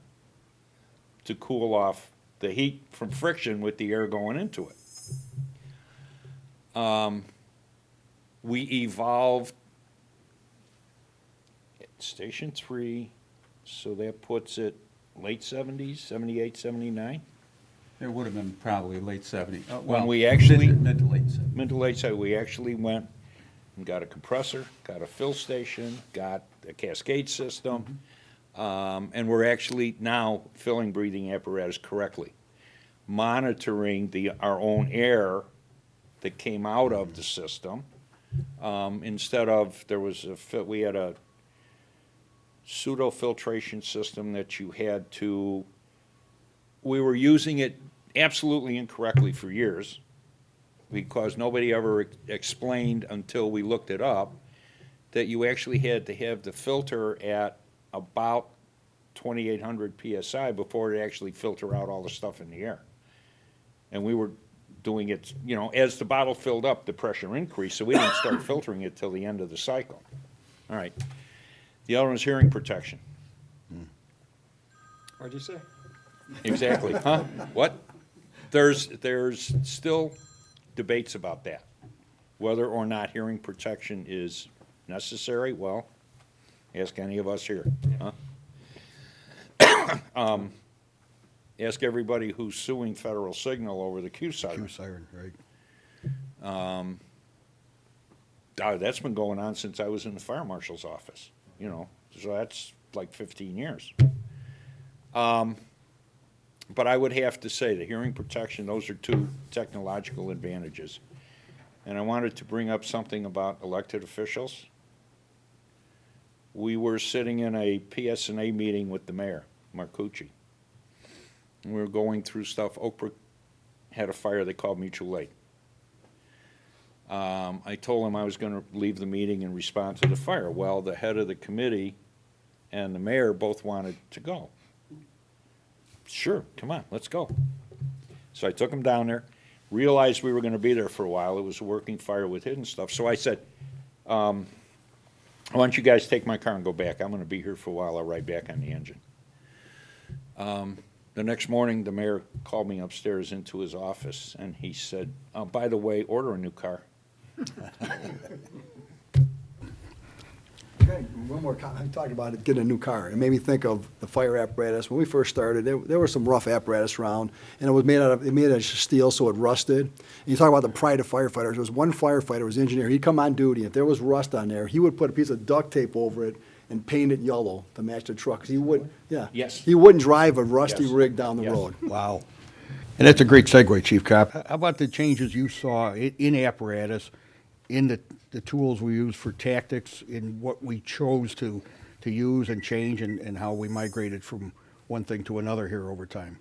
to cool off the heat from friction with the air going into it. We evolved at Station 3, so that puts it late 70s, 78, 79? It would have been probably late 70s. When we actually- Mid to late 70s. Mid to late 70s, we actually went and got a compressor, got a fill station, got a cascade system, and we're actually now filling breathing apparatus correctly, monitoring our own air that came out of the system. Instead of, we had a pseudo filtration system that you had to, we were using it absolutely incorrectly for years because nobody ever explained until we looked it up that you actually had to have the filter at about 2,800 PSI before it actually filter out all the stuff in the air. And we were doing it, as the bottle filled up, the pressure increased, so we didn't start filtering it till the end of the cycle. All right. The other one's hearing protection. What'd you say? Exactly, huh? What? There's still debates about that. Whether or not hearing protection is necessary, well, ask any of us here, huh? Ask everybody who's suing Federal Signal over the Q siren. Q siren, right. That's been going on since I was in the fire marshal's office, so that's like 15 years. But I would have to say the hearing protection, those are 2 technological advantages. And I wanted to bring up something about elected officials. we were sitting in a PSNA meeting with the mayor, Marcucci. And we were going through stuff. Oak Brook had a fire they called Mutual Aid. I told him I was going to leave the meeting and respond to the fire. Well, the head of the committee and the mayor both wanted to go. Sure, come on, let's go. So I took him down there, realized we were going to be there for a while. It was a working fire with hidden stuff. So I said, why don't you guys take my car and go back? I'm going to be here for a while. I'll ride back on the engine. The next morning, the mayor called me upstairs into his office, and he said, by the way, order a new car. Okay, one more comment. I talked about it, getting a new car. It made me think of the fire apparatus. When we first started, there was some rough apparatus around, and it was made out of steel, so it rusted. And you talk about the pride of firefighters. There was one firefighter, was engineer. He'd come on duty. If there was rust on there, he would put a piece of duct tape over it and paint it yellow to match the truck. 'Cause he would, yeah. Yes. He wouldn't drive a rusty Yes. rig down the Yes. road. Wow. And that's a great segue, Chief Cop. How about the changes you saw in apparatus, in the tools we use for tactics, in what we chose to use and change, and how we migrated from one thing to another here over time?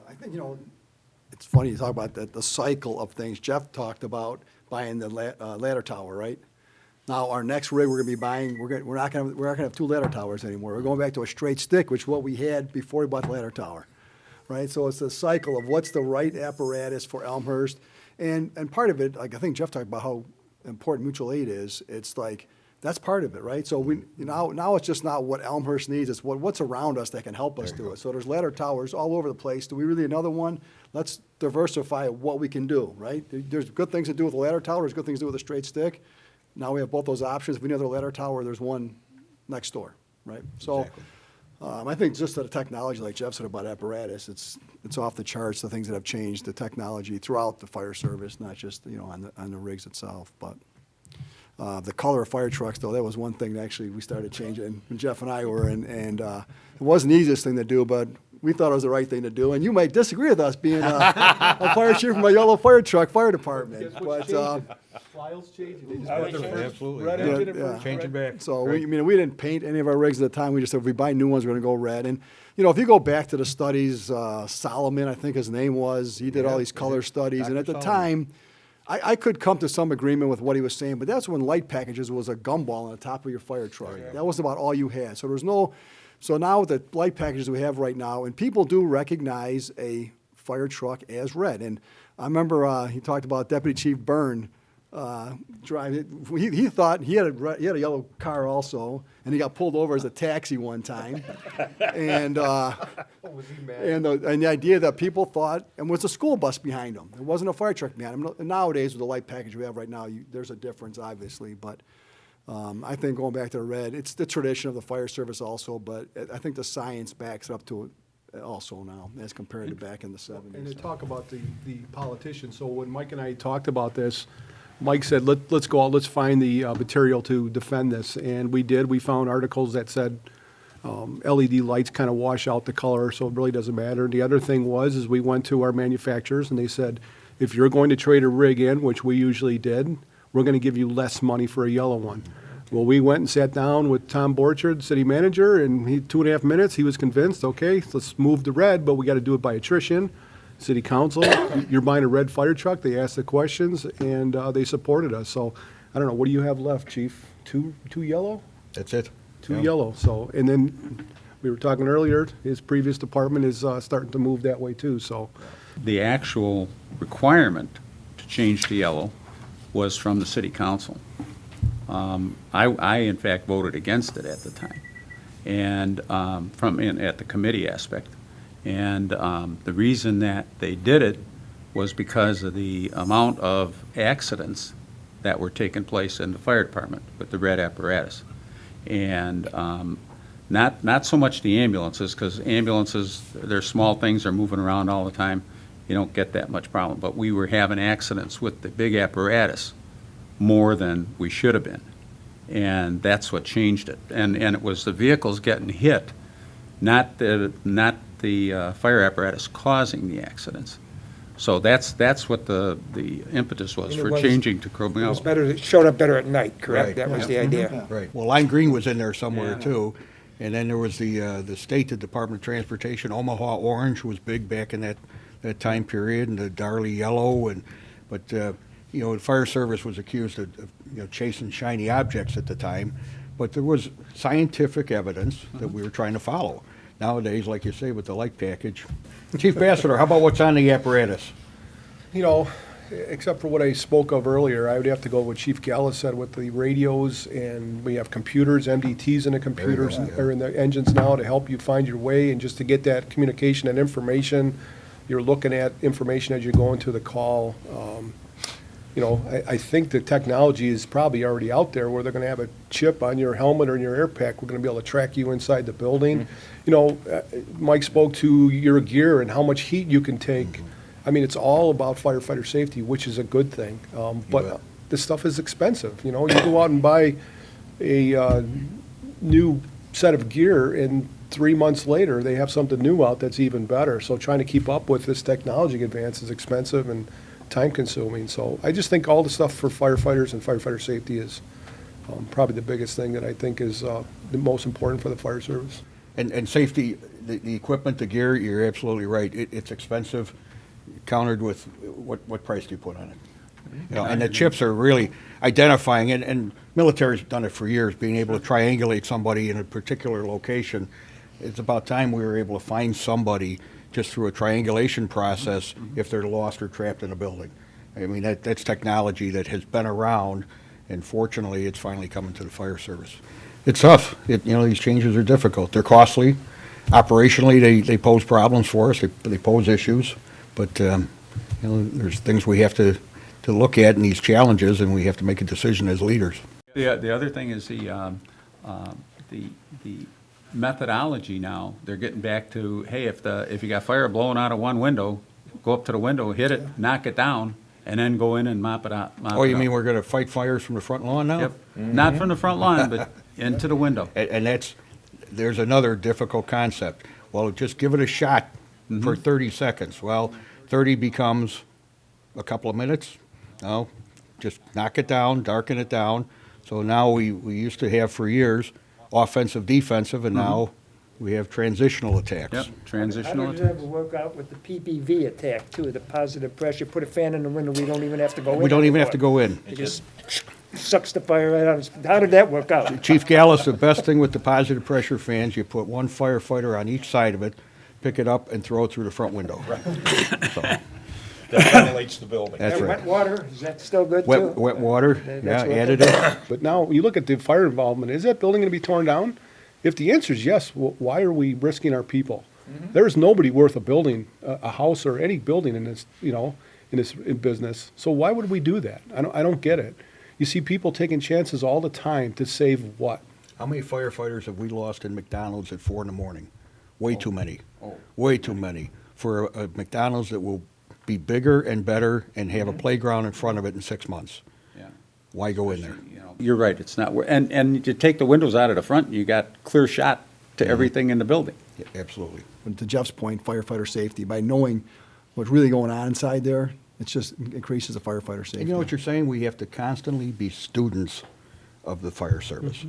I think, it's funny you talk about the cycle of things. Jeff talked about buying the ladder tower, right? Now, our next rig we're gonna be buying, we're not gonna have two ladder towers anymore. We're going back to a straight stick, which is what we had before we bought the ladder tower, right? So it's a cycle of what's the right apparatus for Elmhurst. And part of it, like I think Jeff talked about how important mutual aid is, it's like, that's part of it, right? So now it's just not what Elmhurst needs, it's what's around us that can help us do it. So there's ladder towers all over the place. Do we really need another one? Let's diversify what we can do, right? There's good things to do with a ladder tower, there's good things to do with a straight stick. Now we have both those options. If we need another ladder tower, there's one next door, right? So Exactly. I think just the technology, like Jeff said about apparatus, it's off the charts, the things that have changed, the technology throughout the fire service, not just, on the rigs itself. But the color of fire trucks, though, that was one thing that actually we started changing when Jeff and I were, and it wasn't the easiest thing to do, but we thought it was the right thing to do. And you might disagree with us being a fire chief from a yellow fire truck fire department. But Files changing. Absolutely. Red Yeah. engine Yeah. versus Changing red. back. so we didn't paint any of our rigs at the time. We just said if we buy new ones, we're going to go red. And if you go back to the studies, Solomon, I think his name was, he did all these color studies. And at the Dr. time, I could come to some agreement with what he was saying, but that's when light packages was a gumball on the top of your fire truck. That was about all you had. So there was no. So now with the light packages we have right now, and people do recognize a fire truck as red. And I remember he talked about Deputy Chief Byrne driving. He thought he had a yellow car also, and he got pulled over as a taxi one time. And Was he mad? and the idea that people thought, and was a school bus behind him. There wasn't a fire truck behind him. And nowadays with the light package we have right now, there's a difference obviously, but. I think going back to the red, it's the tradition of the fire service also, but I think the science backs up to it also now as compared to back in the 70s. And to talk about the politicians, so when Mike and I talked about this, Mike said, let's go out, let's find the material to defend this. And we did. We found articles that said LED lights kind of wash out the color, so it really doesn't matter. The other thing is we went to our manufacturers and they said, if you're going to trade a rig in, which we usually did, we're going to give you less money for a yellow one. Well, we went and sat down with Tom Borchard, city manager, and 2.5 minutes, he was convinced, okay, let's move to red, but we got to do it by attrition. City council, you're buying a red fire truck, they asked the questions, and they supported us. So, I don't know, what do you have left, chief? Two yellow? That's it. Two Yeah. yellow, so, and then, we were talking earlier, his previous department is starting to move that way too, so. The actual requirement to change to yellow was from the city council. I in fact voted against it at the time, and at the committee aspect. And the reason that they did it was because of the amount of accidents that were taking place in the fire department with the red apparatus. And not so much the ambulances, because ambulances, they're small things, they're moving around all the time. You don't get that much problem. But we were having accidents with the big apparatus more than we should have been. And that's what changed it. And it was the vehicles getting hit, not the fire apparatus causing the accidents. So that's what the impetus was And it for was- changing to It was chromium. better, it showed up better at night, Right. correct? That was the idea. Right. Well, lime green was in there somewhere Yeah. too. And then there was the state, the Department of Transportation, Omaha orange was big back in that time period, and the Darley yellow, but you know, the fire service was accused of chasing shiny objects at the time, but there was scientific evidence that we were trying to follow. Nowadays, like you say, with the light package. Chief Ambassador, how about what's on the apparatus? You know, except for what I spoke of earlier, I would have to go with what Chief Gallus said with the radios, and we have computers, MDTs in the computers, or in the engines now to help you find your way, and just to get that communication and information. You're looking at information as you're going to the call. You know, I think the technology is probably already out there where they're gonna have a chip on your helmet or in your air pack. We're gonna be able to track you inside the building. You know, Mike spoke to your gear and how much heat you can take. I mean, it's all about firefighter safety, which is a good thing. But this stuff is expensive, you know? You go out and buy a new set of gear, and 3 months later, they have something new out that's even better. So trying to keep up with this technology advance is expensive and time-consuming. So I just think all the stuff for firefighters and firefighter safety is probably the biggest thing that I think is the most important for the fire service. And safety, the equipment, the gear, you're absolutely right. It's expensive, countered with what price do you put on it? You know, and the chips are really identifying, and military's done it for years, being able to triangulate somebody in a particular location. It's about time we were able to find somebody just through a triangulation process if they're lost or trapped in a building. I mean, that's technology that has been around, and fortunately, it's finally coming to the fire service. It's tough. These changes are difficult. They're costly. Operationally, they pose problems for us. They pose issues. But, there's things we have to look at in these challenges, and we have to make a decision as leaders. The other thing is the methodology now. They're getting back to, hey, if you got fire blowing out of one window, go up to the window, hit it, knock it down, and then go in and mop it out. Oh, you mean we're going to fight fires from the front lawn now? Yep. Not from the front lawn, but into the window. And there's another difficult concept. Well, just give it a shot for 30 seconds. Well, 30 becomes a couple of minutes. No, just knock it down, darken it down. So now we used to have for years offensive, defensive, and now we have transitional attacks. Yep, transitional How does attack. it ever work out with the PPV attack too, the positive pressure? Put a fan in the window, we don't even have to go in. We don't even have to anymore. go in. It just sucks the fire right out. How did that work out? Chief Gallus, the best thing with the positive pressure fans, you put one firefighter on each side of it, pick it up, and throw it through the front window. So, That ventilates the building. that's That right. wet water, is that still good too? Wet water, That's yeah, what- additive. But now, you look at the fire involvement, is that building gonna be torn down? If the answer is yes, why are we risking our people? There is nobody worth a building, a house or any building in this, in business. So why would we do that? I don't get it. You see people taking chances all the time to save what? How many firefighters have we lost in McDonald's at 4 a.m? Way too many. Way too many. For a McDonald's that will be bigger and better and have a playground in front of it in 6 months. Yeah. Why go in there? You're right, it's not, and you take the windows out of the front, you got clear shot to everything in the building. Yeah, absolutely. And to Jeff's point, firefighter safety, by knowing what's really going on inside there, it just increases the firefighter safety. And you know what you're saying? We have to constantly be students of the fire service.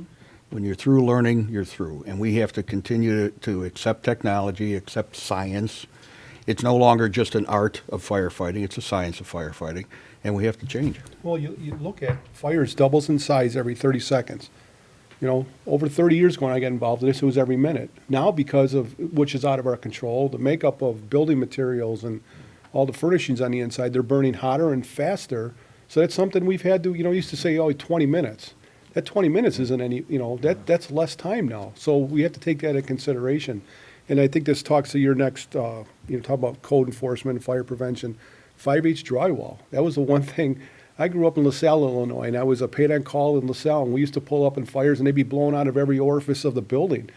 When you're through learning, you're through. And we have to continue to accept technology, accept science. It's no longer just an art of firefighting, it's a science of firefighting, and we have to change. Well, you look at fires doubles in size every 30 seconds. Over 30 years ago when I got involved in this, it was every minute. Now, because of, which is out of our control, the makeup of building materials and all the furnishings on the inside, they're burning hotter and faster. So that's something we've had to, used to say, 20 minutes. That 20 minutes isn't any, that's less time now. So we have to take that into consideration. And I think this talks to your next, talk about code enforcement and fire prevention. 5H drywall. That was the one thing. I grew up in LaSalle, Illinois, and I was a paid-on-call in LaSalle, and we used to pull up in fires, and they'd be blown out of every orifice of the building.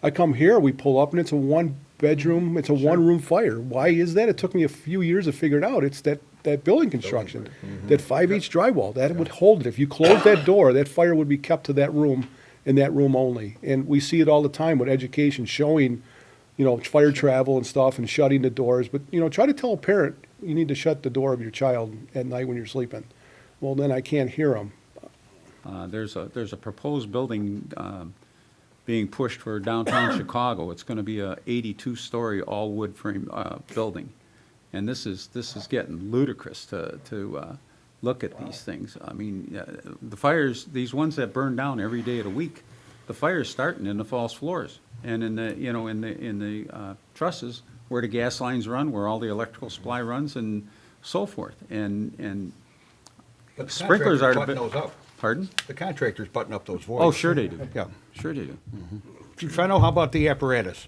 I come here, we pull up, and it's a one-bedroom, it's a one-room fire. Why is that? It took me a few years to figure it out. It's that building construction, that 5H drywall, that would hold it. If you close that door, that fire would be kept to that room and that room only. And we see it all the time with education showing, fire travel and stuff and shutting the doors. But, try to tell a parent, you need to shut the door of your child at night when you're sleeping. Well, then I can't hear them. There's a proposed building being pushed for downtown Chicago. It's gonna be a 82-story all-wood frame building. And this is getting ludicrous to look at these things. I mean, the fires, these ones that burn down every day of the week, the fire's starting in the false floors and in the, you know, in the trusses where the gas lines run, where all the electrical supply runs and so forth. And But the sprinklers are the contractors bit- button those up. Pardon? The contractors button up those voids. Oh, sure they do. Yeah. Sure they do. Chief Fennell, how about the apparatus?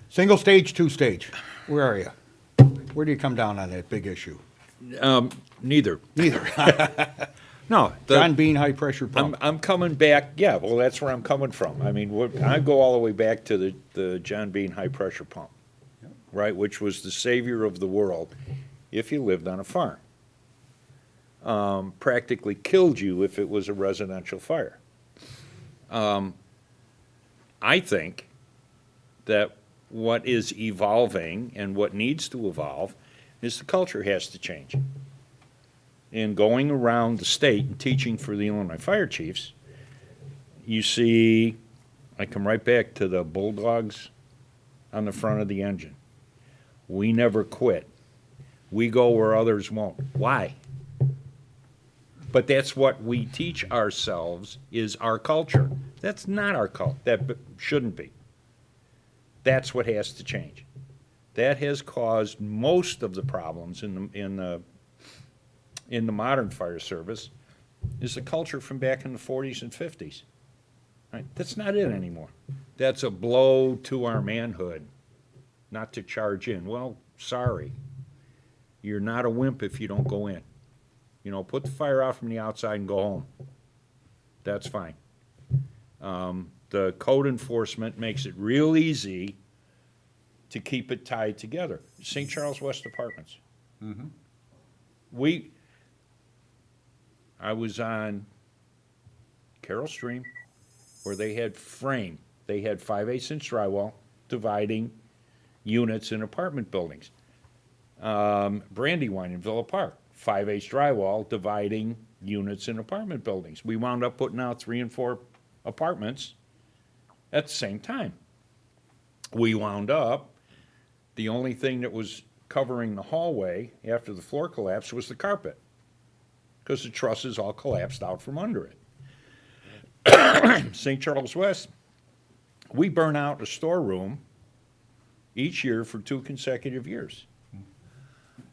Single stage, two stage, where are you? Where do you come down on that big issue? Neither. Neither. No. John Bean high pressure pump. I'm coming back, yeah, well, that's where I'm coming from. I mean, I go all the way back to the John Bean high-pressure pump, right, which was the savior of the world if you lived on a farm. Practically killed you if it was a residential fire. I think that what is evolving and what needs to evolve is the culture has to change. In going around the state and teaching for the Illinois fire chiefs, you see, I come right back to the bulldogs on the front of the engine. We never quit. We go where others won't. Why? But that's what we teach ourselves is our culture. That's not our culture. That shouldn't be. That's what has to change. That has caused most of the problems in the modern fire service is the culture from back in the 40s and 50s. Right? That's not it anymore. That's a blow to our manhood, not to charge in. Well, sorry. You're not a wimp if you don't go in. You know, put the fire out from the outside and go home. That's fine. The code enforcement makes it real easy to keep it tied together. St. Charles West Apartments. I was on Carroll Stream where they had frame. They had 5/8-inch drywall dividing units in apartment buildings. Brandywine in Villa Park, 5/8 drywall dividing units in apartment buildings. We wound up putting out 3 and 4 apartments at the same time. We wound up, the only thing that was covering the hallway after the floor collapsed was the carpet, because the trusses all collapsed out from under it. St. Charles West, we burn out a storeroom each year for 2 consecutive years.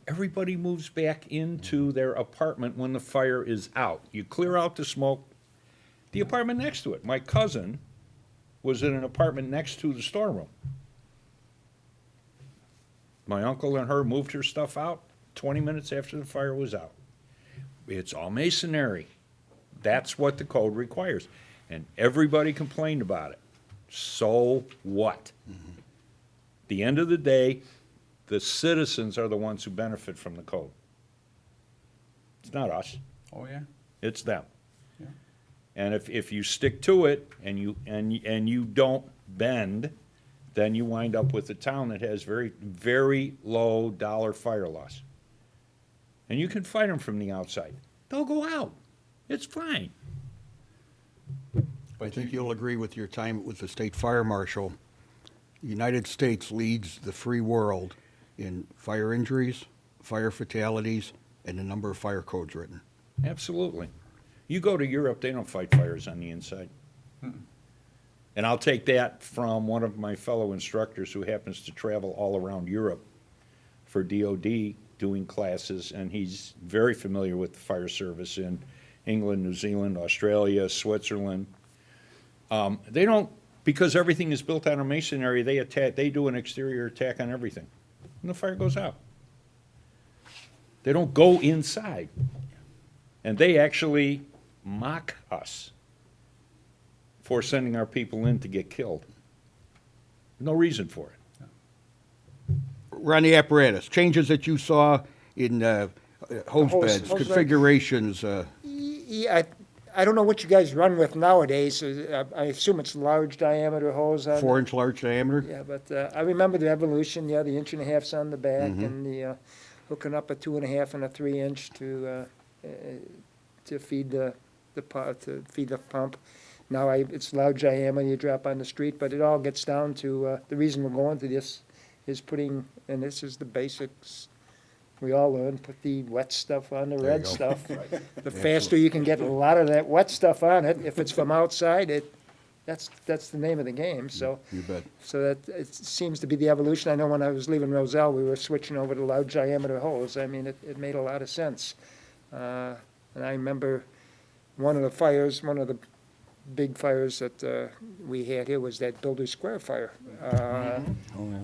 Everybody moves back into their apartment when the fire is out. You clear out the smoke. The apartment next to it. My cousin was in an apartment next to the storeroom. My uncle and her moved her stuff out 20 minutes after the fire was out. It's all masonry. That's what the code requires. And everybody complained about it. So what? At the end of the day, the citizens are the ones who benefit from the code. It's not us, Oh, yeah? it's them. Yeah. And if you stick to it and you don't bend, then you wind up with a town that has very, very low dollar fire loss. And you can fight them from the outside. They'll go out. It's fine. I think you'll agree with your time with the state fire marshal. The United States leads the free world in fire injuries, fire fatalities, and the number of fire codes written. Absolutely. You go to Europe, they don't fight fires on the inside. And I'll take that from one of my fellow instructors who happens to travel all around Europe for DOD doing classes, and he's very familiar with the fire service in England, New Zealand, Australia, Switzerland. They don't, because everything is built out of masonry, they do an exterior attack on everything, and the fire goes out. They don't go inside. And they actually mock us for sending our people in to get killed. No reason for it. We're on the apparatus. Changes that you saw in hose beds, hose bed. configurations. Yeah, I don't know what you guys run with nowadays. I assume it's large diameter hose on it. 4-inch large diameter. Yeah, but I remember the evolution, yeah, the 1.5 inches on the back and the hooking up a 2.5 and a 3-inch to feed the pump. Now it's loud diameter, you drop on the street, but it all gets down to, the reason we're going to this is putting, and this is the basics we all learn, put the wet stuff on the There you red go. stuff. The faster you can get a lot of that wet stuff on it, if it's from outside, that's the name of the game, so. You bet. So that, it seems to be the evolution. I know when I was leaving Roselle, we were switching over to loud diameter hose. I mean, it made a lot of sense. And I remember one of the big fires that we had here was that Builder Square fire. Oh, yeah.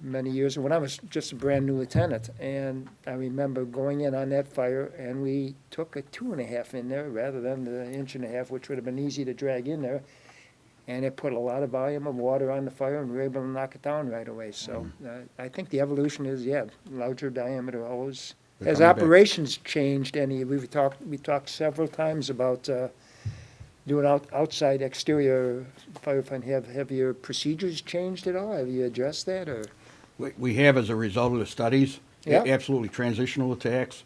Many years, when I was just a brand-new lieutenant. And I remember going in on that fire, and we took a 2.5 in there rather than the 1.5 inch, which would have been easy to drag in there. And it put a lot of volume of water on the fire, and we were able to knock it down right away. So I think the evolution is, larger diameter hose. They're As coming back. operations changed, we talked several times about doing outside exterior firefighting. Have your procedures changed at all? Have you addressed that, or? We have, as a result of the studies, Yeah. absolutely transitional attacks.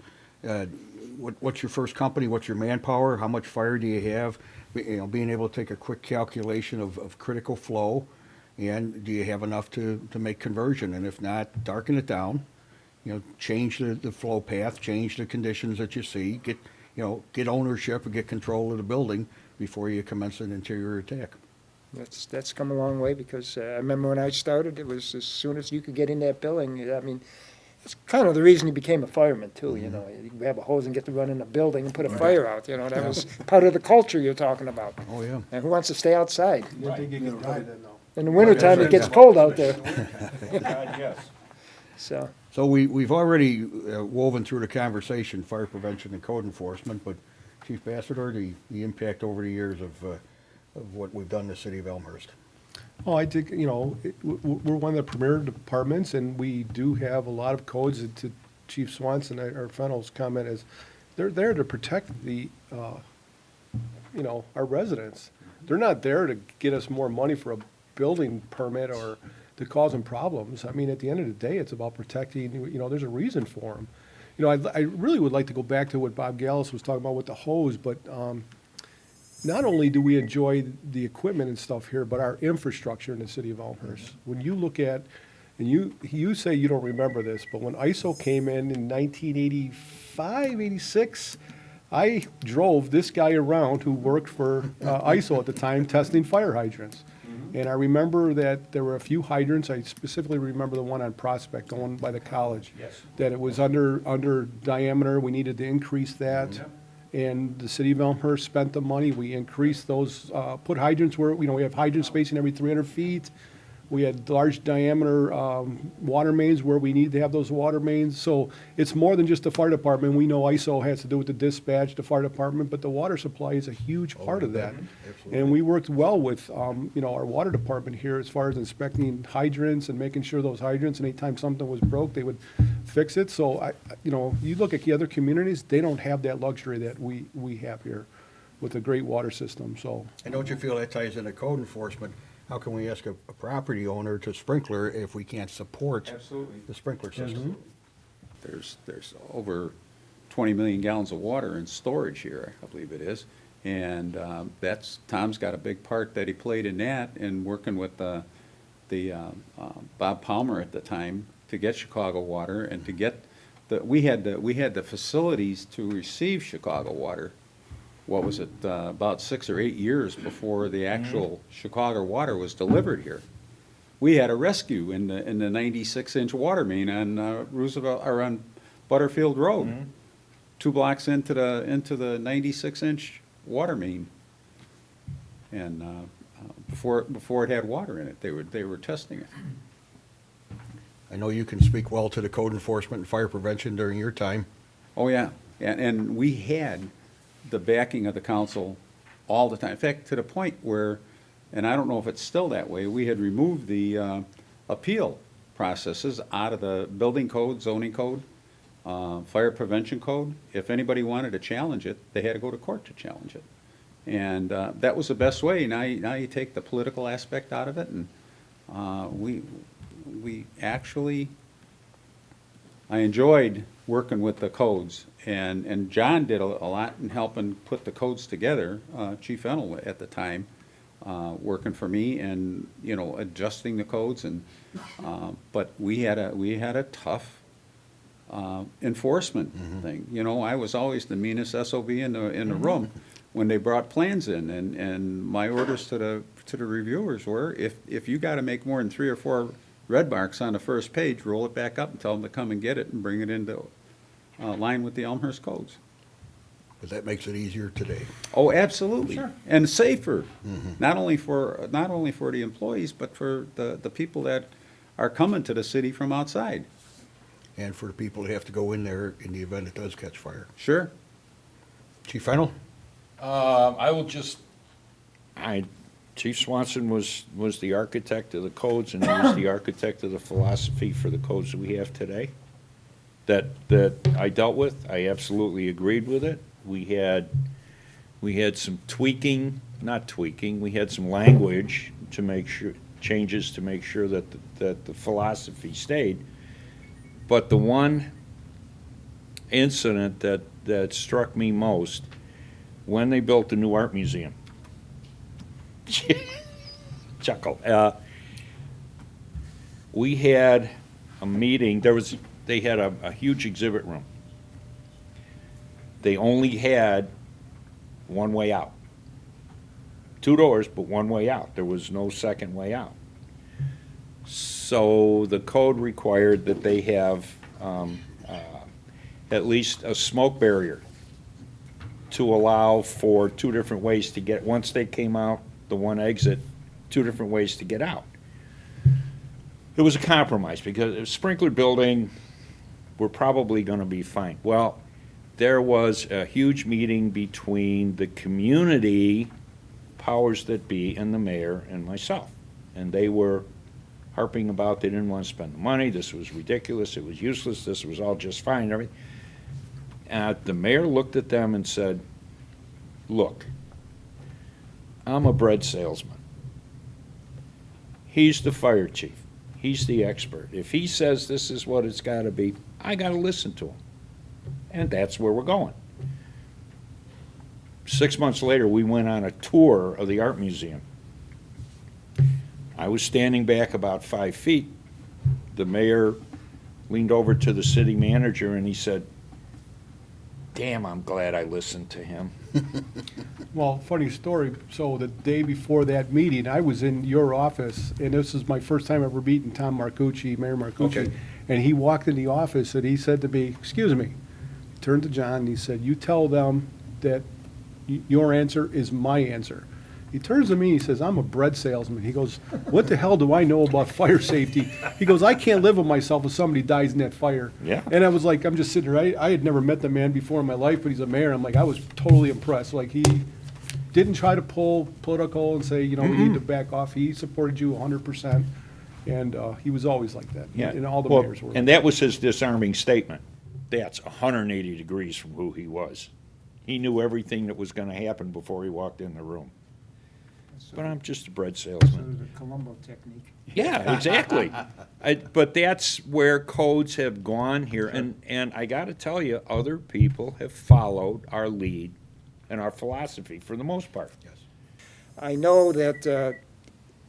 What's your first company? What's your manpower? How much fire do you have? Being able to take a quick calculation of critical flow, and do you have enough to make conversion? And if not, darken it down. Change the flow path, change the conditions that you see. Get ownership and get control of the building before you commence an interior attack. That's come a long way, because I remember when I started, it was as soon as you could get in that building. I mean, it's kind of the reason you became a fireman too, you grab a hose and get to run in a building and put a fire out, that was part of the culture you're talking about. Oh, yeah. And who wants to stay outside? You think you can die then, though? In the wintertime, it gets cold out there, God, yes. so. So we've already woven through the conversation, fire prevention and code enforcement, but Chief Bassett, the impact over the years of what we've done in the city of Elmhurst. Oh, I think, we're one of the premier departments, and we do have a lot of codes. And to Chief Swanson, our Fennell's comment is, they're there to protect our residents. They're not there to get us more money for a building permit or to cause them problems. I mean, at the end of the day, it's about protecting, there's a reason for them. I really would like to go back to what Bob Gallus was talking about with the hose, but not only do we enjoy the equipment and stuff here, but our infrastructure in the city of Elmhurst. When you look at, and you say you don't remember this, but when ISO came in 1985, 86, I drove this guy around who worked for ISO at the time testing fire hydrants. And I remember that there were a few hydrants. I specifically remember the one on Prospect, the one by the college. Yes. That it was under diameter. We needed to increase that. And the city of Elmhurst spent the money. We increased those, put hydrants where, we have hydrant spacing every 300 feet. We had large diameter water mains where we need to have those water mains. So it's more than just the fire department. We know ISO has to do with the dispatch, the fire department, but the water supply is a huge part of that. And we worked well with, our water department here as far as inspecting hydrants and making sure those hydrants, anytime something was broke, they would fix it. So, you look at the other communities, they don't have that luxury that we have here with a great water system, so. And don't you feel that ties into code enforcement? How can we ask a property owner to sprinkler if we can't support Absolutely. the sprinkler system? There's over 20 million gallons of water in storage here, I believe it is. And Tom's got a big part that he played in that, and working with Bob Palmer at the time to get Chicago water and to get we had the facilities to receive Chicago water. What was it, about 6 or 8 years before the actual Chicago water was delivered here. We had a rescue in the 96-inch water main on Roosevelt, or on Butterfield Road, 2 blocks into the 96-inch water main. And before it had water in it, they were testing it. I know you can speak well to the code enforcement and fire prevention during your time. Oh, yeah, and we had the backing of the council all the time. In fact, to the point where, and I don't know if it's still that way, we had removed the appeal processes out of the building code, zoning code, fire prevention code. If anybody wanted to challenge it, they had to go to court to challenge it. And that was the best way. Now you take the political aspect out of it, and we actually I enjoyed working with the codes, and John did a lot in helping put the codes together, Chief Ennell at the time, working for me and, adjusting the codes and, but we had a tough, enforcement thing. I was always the meanest SOB in the room when they brought plans in, and my orders to the reviewers were, if you gotta make more than 3 or 4 red marks on the first page, roll it back up and tell them to come and get it and bring it into line with the Elmhurst codes. But that makes it easier today. Oh, absolutely. And safer, not only for the employees, but for the people that are coming to the city from outside. And for the people that have to go in there in the event it does catch fire. Sure. Chief Fennel? I will just, Chief Swanson was the architect of the codes, and he was the architect of the philosophy for the codes that we have today, that I dealt with. I absolutely agreed with it. We had some we had some language to make sure, changes to make sure that the philosophy stayed. But the one incident that struck me most, when they built the new art museum, chuckle, we had a meeting, they had a huge exhibit room. They only had one way out. 2 doors, but one way out. There was no second way out. So the code required that they have at least a smoke barrier to allow for 2 different ways to get, once they came out, the one exit, 2 different ways to get out. It was a compromise because a sprinkler building, we're probably going to be fine. Well, there was a huge meeting between the community, powers that be, and the mayor and myself. And they were harping about they didn't want to spend the money, this was ridiculous, it was useless, this was all just fine and everything. The mayor looked at them and said, look, I'm a bread salesman. He's the fire chief. He's the expert. If he says this is what it's got to be, I got to listen to him. And that's where we're going. 6 months later, we went on a tour of the art museum. I was standing back about 5 feet. The mayor leaned over to the city manager and he said, damn, I'm glad I listened to him. Well, funny story. So the day before that meeting, I was in your office, and this is my first time ever meeting Tom Marcucci, Mayor Marcucci. Okay. And he walked in the office and he said to me, excuse me, he turned to John and he said, you tell them that your answer is my answer. He turns to me and he says, I'm a bread salesman. He goes, what the hell do I know about fire safety? He goes, I can't live with myself if somebody dies in that fire. Yeah. And I was like, I'm just sitting there. I had never met the man before in my life, but he's a mayor. I'm like, I was totally impressed. Like, he didn't try to pull political and say, we need to back off. He supported you 100%. And he was always like that. Yeah. And all the Well, mayors were. and that was his disarming statement. That's 180 degrees from who he was. He knew everything that was going to happen before he walked in the room. But I'm just a bread salesman. The Columbo technique. Yeah, exactly. But that's where codes have gone here, and I got to tell you, other people have followed our lead and our philosophy for the most part. Yes. I know that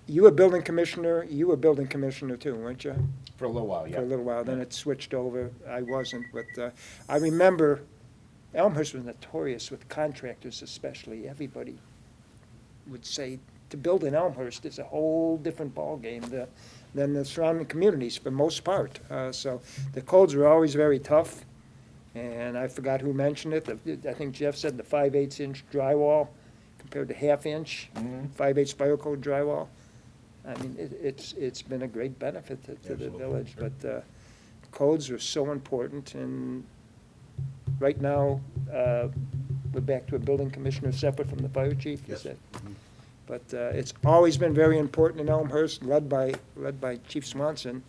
you were building commissioner too, weren't you? For a little while, For a little while, then it switched over. I wasn't, but I remember Elmhurst was notorious with contractors especially. Everybody would say to build in Elmhurst is a whole different ballgame than the surrounding communities for most part. So the codes were always very tough, and I forgot who mentioned it. I think Jeff said the 5/8 inch drywall compared to 1/2 inch, 5/8 fire code drywall. I mean, it's been a great benefit to the village, but codes are so important, and right now, we're back to a building commissioner separate from the fire chief, you Yes. said? But it's always been very important in Elmhurst, led by Chief Swanson,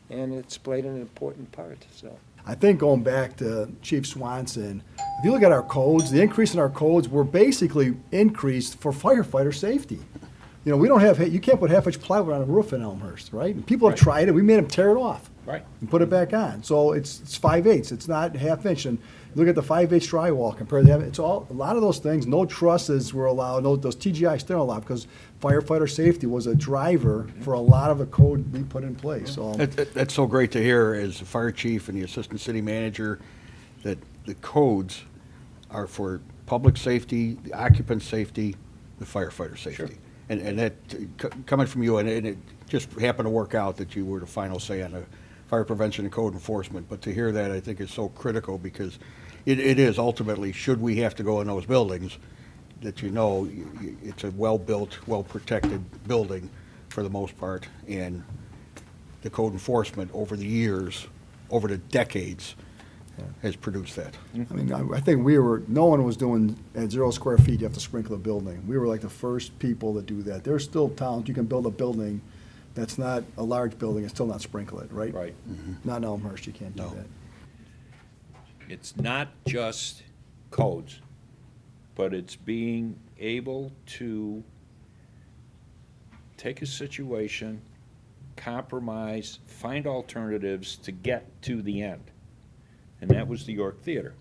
and it's played an important part, so. I think going back to Chief Swanson, if you look at our codes, the increase in our codes were basically increased for firefighter safety. We don't have, you can't put 1/2 inch plywood on a roof in Elmhurst, right? And people have tried it, we made them tear it off. Right. and put it back on. So it's 5/8, it's not half inch. And look at the 5/8 drywall compared to that, it's all, a lot of those things, no trusses were allowed, no, those TGI still allowed, because firefighter safety was a driver for a lot of the code we put in place, so. That's so great to hear as the fire chief and the assistant city manager, that the codes are for public safety, the occupant safety, the firefighter safety. And that, coming from you, and it just happened to work out that you were the final say on the fire prevention and code enforcement, but to hear that, I think is so critical, because it is ultimately, should we have to go in those buildings, that it's a well-built, well-protected building for the most part, and the code enforcement over the years, over the decades, has produced that. I mean, I think no one was doing, at 0 square feet, you have to sprinkle a building. We were like the first people to do that. There's still towns, you can build a building that's not a large building and still not sprinkle it, right? Right. Not in Elmhurst, you can't do No. that. It's not just codes, but it's being able to take a situation, compromise, find alternatives to get to the end. And that was the York Theater.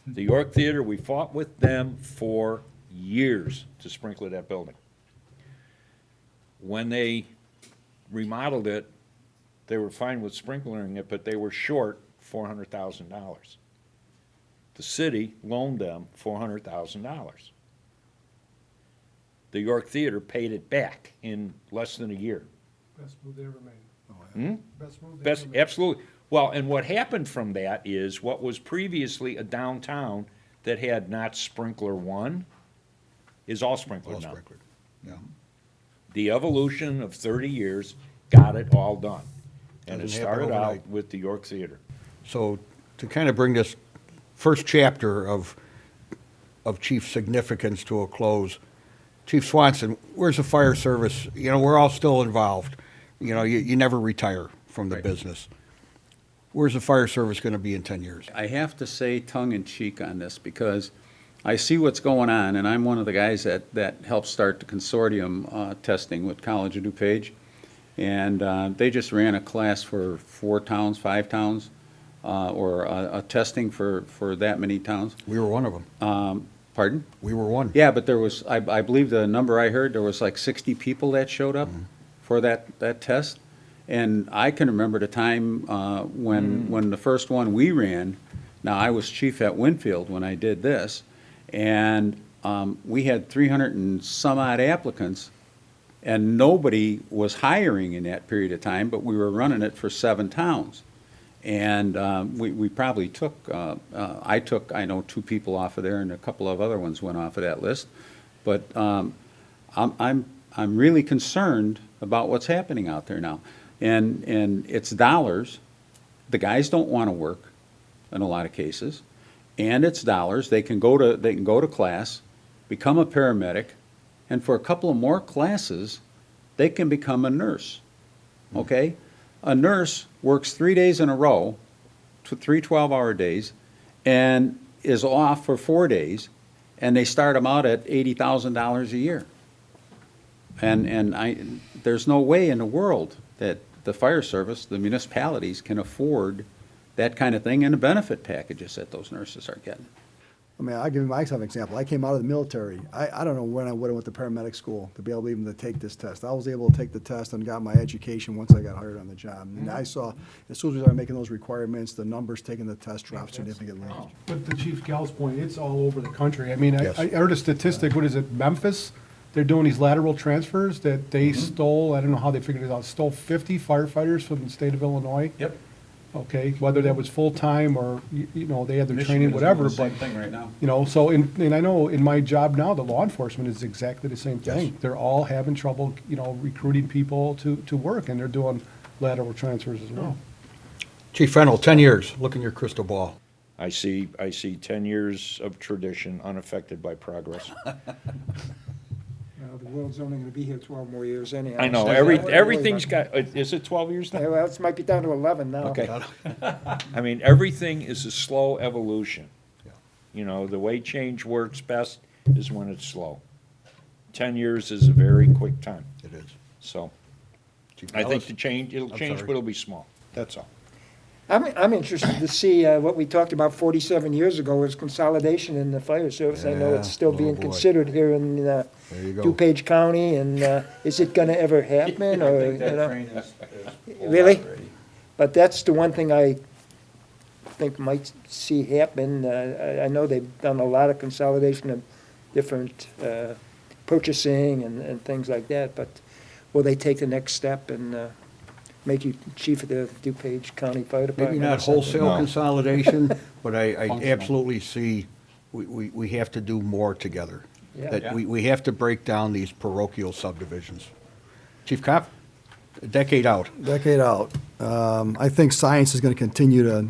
The York Theater, we fought with them for years to sprinkler that building. When they remodeled it, they were fine with sprinklering it, but they were short $400,000. The city loaned them $400,000. The York Theater paid it back in less than a year. Best move they ever made. Best move they Best, ever made. absolutely. Well, and what happened from that is what was previously a downtown that had not sprinkler one is all sprinkler Well now. sprinkled. Yeah. The evolution of 30 years got it all done. And it Doesn't happen started out overnight. with the York Theater. So to kind of bring this first chapter of chief significance to a close, Chief Swanson, where's the fire service? We're all still involved. You never retire from the Right. business. Where's the fire service going to be in 10 years? I have to say tongue-in-cheek on this, because I see what's going on, and I'm one of the guys that helped start the consortium testing with College of DuPage. And they just ran a class for 4 towns, 5 towns, or a testing for that many towns. We were one of them. Pardon? We were one. Yeah, but there was, I believe the number I heard, there was like 60 people that showed up for that test. And I can remember the time when the first one we ran, now I was chief at Winfield when I did this, and we had 300 and some odd applicants, and nobody was hiring in that period of time, but we were running it for 7 towns. And we probably took, I know 2 people off of there, and a couple of other ones went off of that list. But I'm really concerned about what's happening out there now. And it's dollars. The guys don't want to work in a lot of cases. And it's dollars. They can go to class, become a paramedic, and for a couple of more classes, they can become a nurse. Okay? A nurse works 3 days in a row, 3 12-hour days, and is off for 4 days, and they start them out at $80,000 a year. And there's no way in the world that the fire service, the municipalities, can afford that kind of thing and the benefit packages that those nurses are getting. I mean, I'll give you myself an example. I came out of the military. I don't know when I would have went to paramedic school to be able even to take this test. I was able to take the test and got my education once I got hired on the job. And I saw, as soon as we started making those requirements, the numbers taking the test dropped significantly. But to Chief Gal's point, it's all over the country. I mean, Yes. I heard a statistic, what is it, Memphis? They're doing these lateral transfers that they stole, I don't know how they figured it out, stole 50 firefighters from the state of Illinois. Yep. Okay, whether that was full-time or, they had their training, whatever, but, Same thing right now. so, and I know in my job now, the law enforcement is exactly the same thing. Yes. They're all having trouble, recruiting people to work, and they're doing lateral transfers as well. Chief Fennell, 10 years, look in your crystal ball. I see 10 years of tradition unaffected by progress. The world's only going to be here 12 more years anyhow. I know, So- everything's got, is it 12 years Yeah, now? well, it might be down to 11 now. Okay. I mean, everything is a slow evolution. The way change works best is when it's slow. 10 years is a very quick time, It is. so. Chief I think Ellis? the change, it'll I'm change, sorry. but it'll be small. That's all. I'm interested to see what we talked about 47 years ago was consolidation in the fire service. I know it's Yeah. still Oh, being boy. considered here in There you go. DuPage County, and is it going to ever happen, or, I think that you know? train is pulled Really? out already. But that's the one thing I think might see happen. I know they've done a lot of consolidation of different purchasing and things like that, but will they take the next step and make you chief of the DuPage County Fire Department? Maybe or not something? wholesale No. consolidation, but I Functional. absolutely see we have to do more together. Yeah. That we have to break down these parochial subdivisions. Chief Cop, a decade out. Decade out. I think science is going to continue to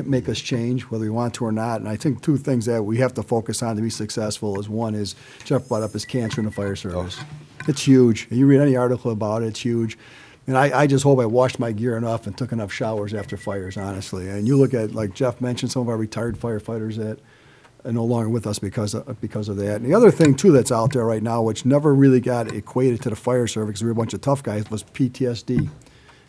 make us change, whether we want to or not. And I think two things that we have to focus on to be successful is one is, Jeff brought up, is cancer in the fire service. It's huge. You read any article about it, it's huge. And I just hope I washed my gear enough and took enough showers after fires, honestly. And you look at, like Jeff mentioned, some of our retired firefighters that are no longer with us because of that. And the other thing, too, that's out there right now, which never really got equated to the fire service, because we were a bunch of tough guys, was PTSD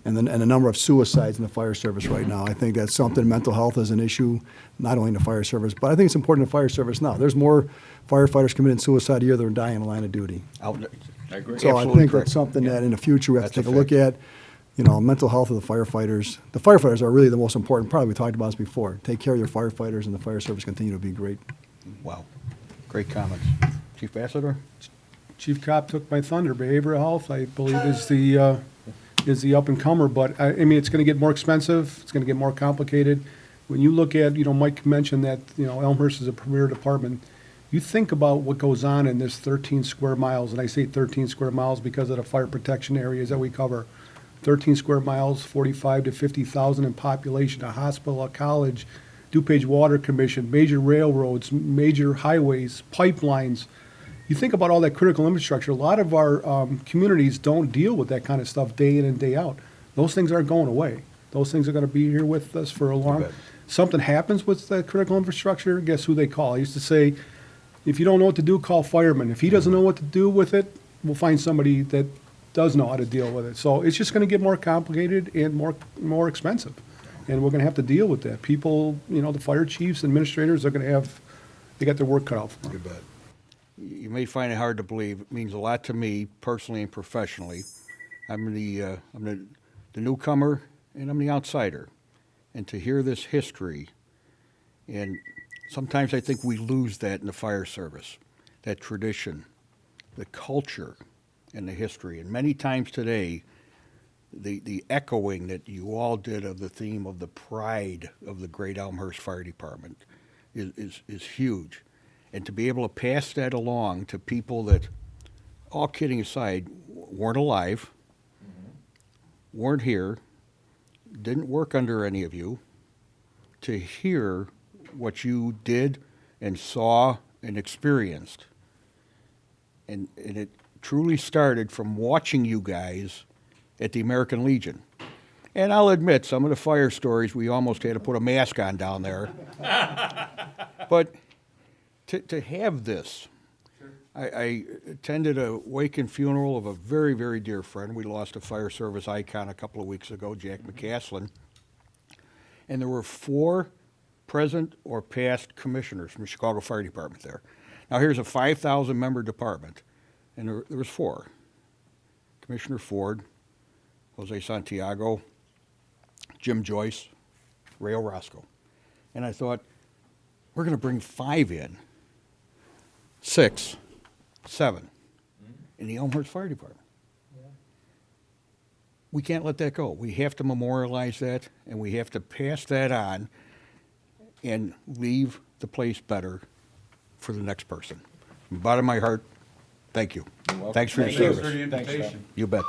and the number of suicides in the fire service right now. I think that's something, mental health is an issue, not only in the fire service, but I think it's important in the fire service now. There's more firefighters committing suicide a year than dying in the line of duty. I agree. So I think that's something that in the future we have to That's take a a look at, mental health of the firefighters. The firefighters are really the most important part. We talked about this before. Take care of your firefighters, and the fire service continue to be great. Wow, great comments. Chief Bassett? Chief Cop took my thunder. Behavioral health, I believe, is the up and comer, but I mean, it's going to get more expensive. It's going to get more complicated. When you look at, Mike mentioned that, Elmhurst is a premier department. You think about what goes on in this 13 square miles, and I say 13 square miles because of the fire protection areas that we cover. 13 square miles, 45 to 50,000 in population, a hospital, a college, DuPage Water Commission, major railroads, major highways, pipelines. You think about all that critical infrastructure, a lot of our communities don't deal with that kind of stuff day in and day out. Those things aren't going away. Those things are going to be here with us for a long. bet. Something happens with the critical infrastructure, guess who they call? I used to say, if you don't know what to do, call fireman. If he doesn't know what to do with it, we'll find somebody that does know how to deal with it. So it's just going to get more complicated and more expensive. And we're going to have to deal with that. People, the fire chiefs, administrators are going to they got their work cut out for them. You bet. You may find it hard to believe. It means a lot to me personally and professionally. I'm the newcomer and I'm the outsider. And to hear this history, and sometimes I think we lose that in the fire service, that tradition, the culture, and the history. And many times today, the echoing that you all did of the theme of the pride of the great Elmhurst Fire Department is huge. And to be able to pass that along to people that, all kidding aside, weren't alive, weren't here, didn't work under any of you, to hear what you did and saw and experienced. And it truly started from watching you guys at the American Legion. And I'll admit, some of the fire stories, we almost had to put a mask on down there. But to have this, I attended a wake and funeral of a very, very dear friend. We lost a fire service icon a couple of weeks ago, Jack McCaslin. And there were 4 present or past commissioners from the Chicago Fire Department there. Now here's a 5,000-member department, and there was 4. Commissioner Ford, Jose Santiago, Jim Joyce, Ray Orozco. And I thought, we're going to bring 5 in, 6, 7 in the Elmhurst Fire Department. We can't let that go. We have to memorialize that, and we have to pass that on and leave the place better for the next person. From the bottom of my heart, thank you. Thanks for your Thank you service. for the invitation. You bet.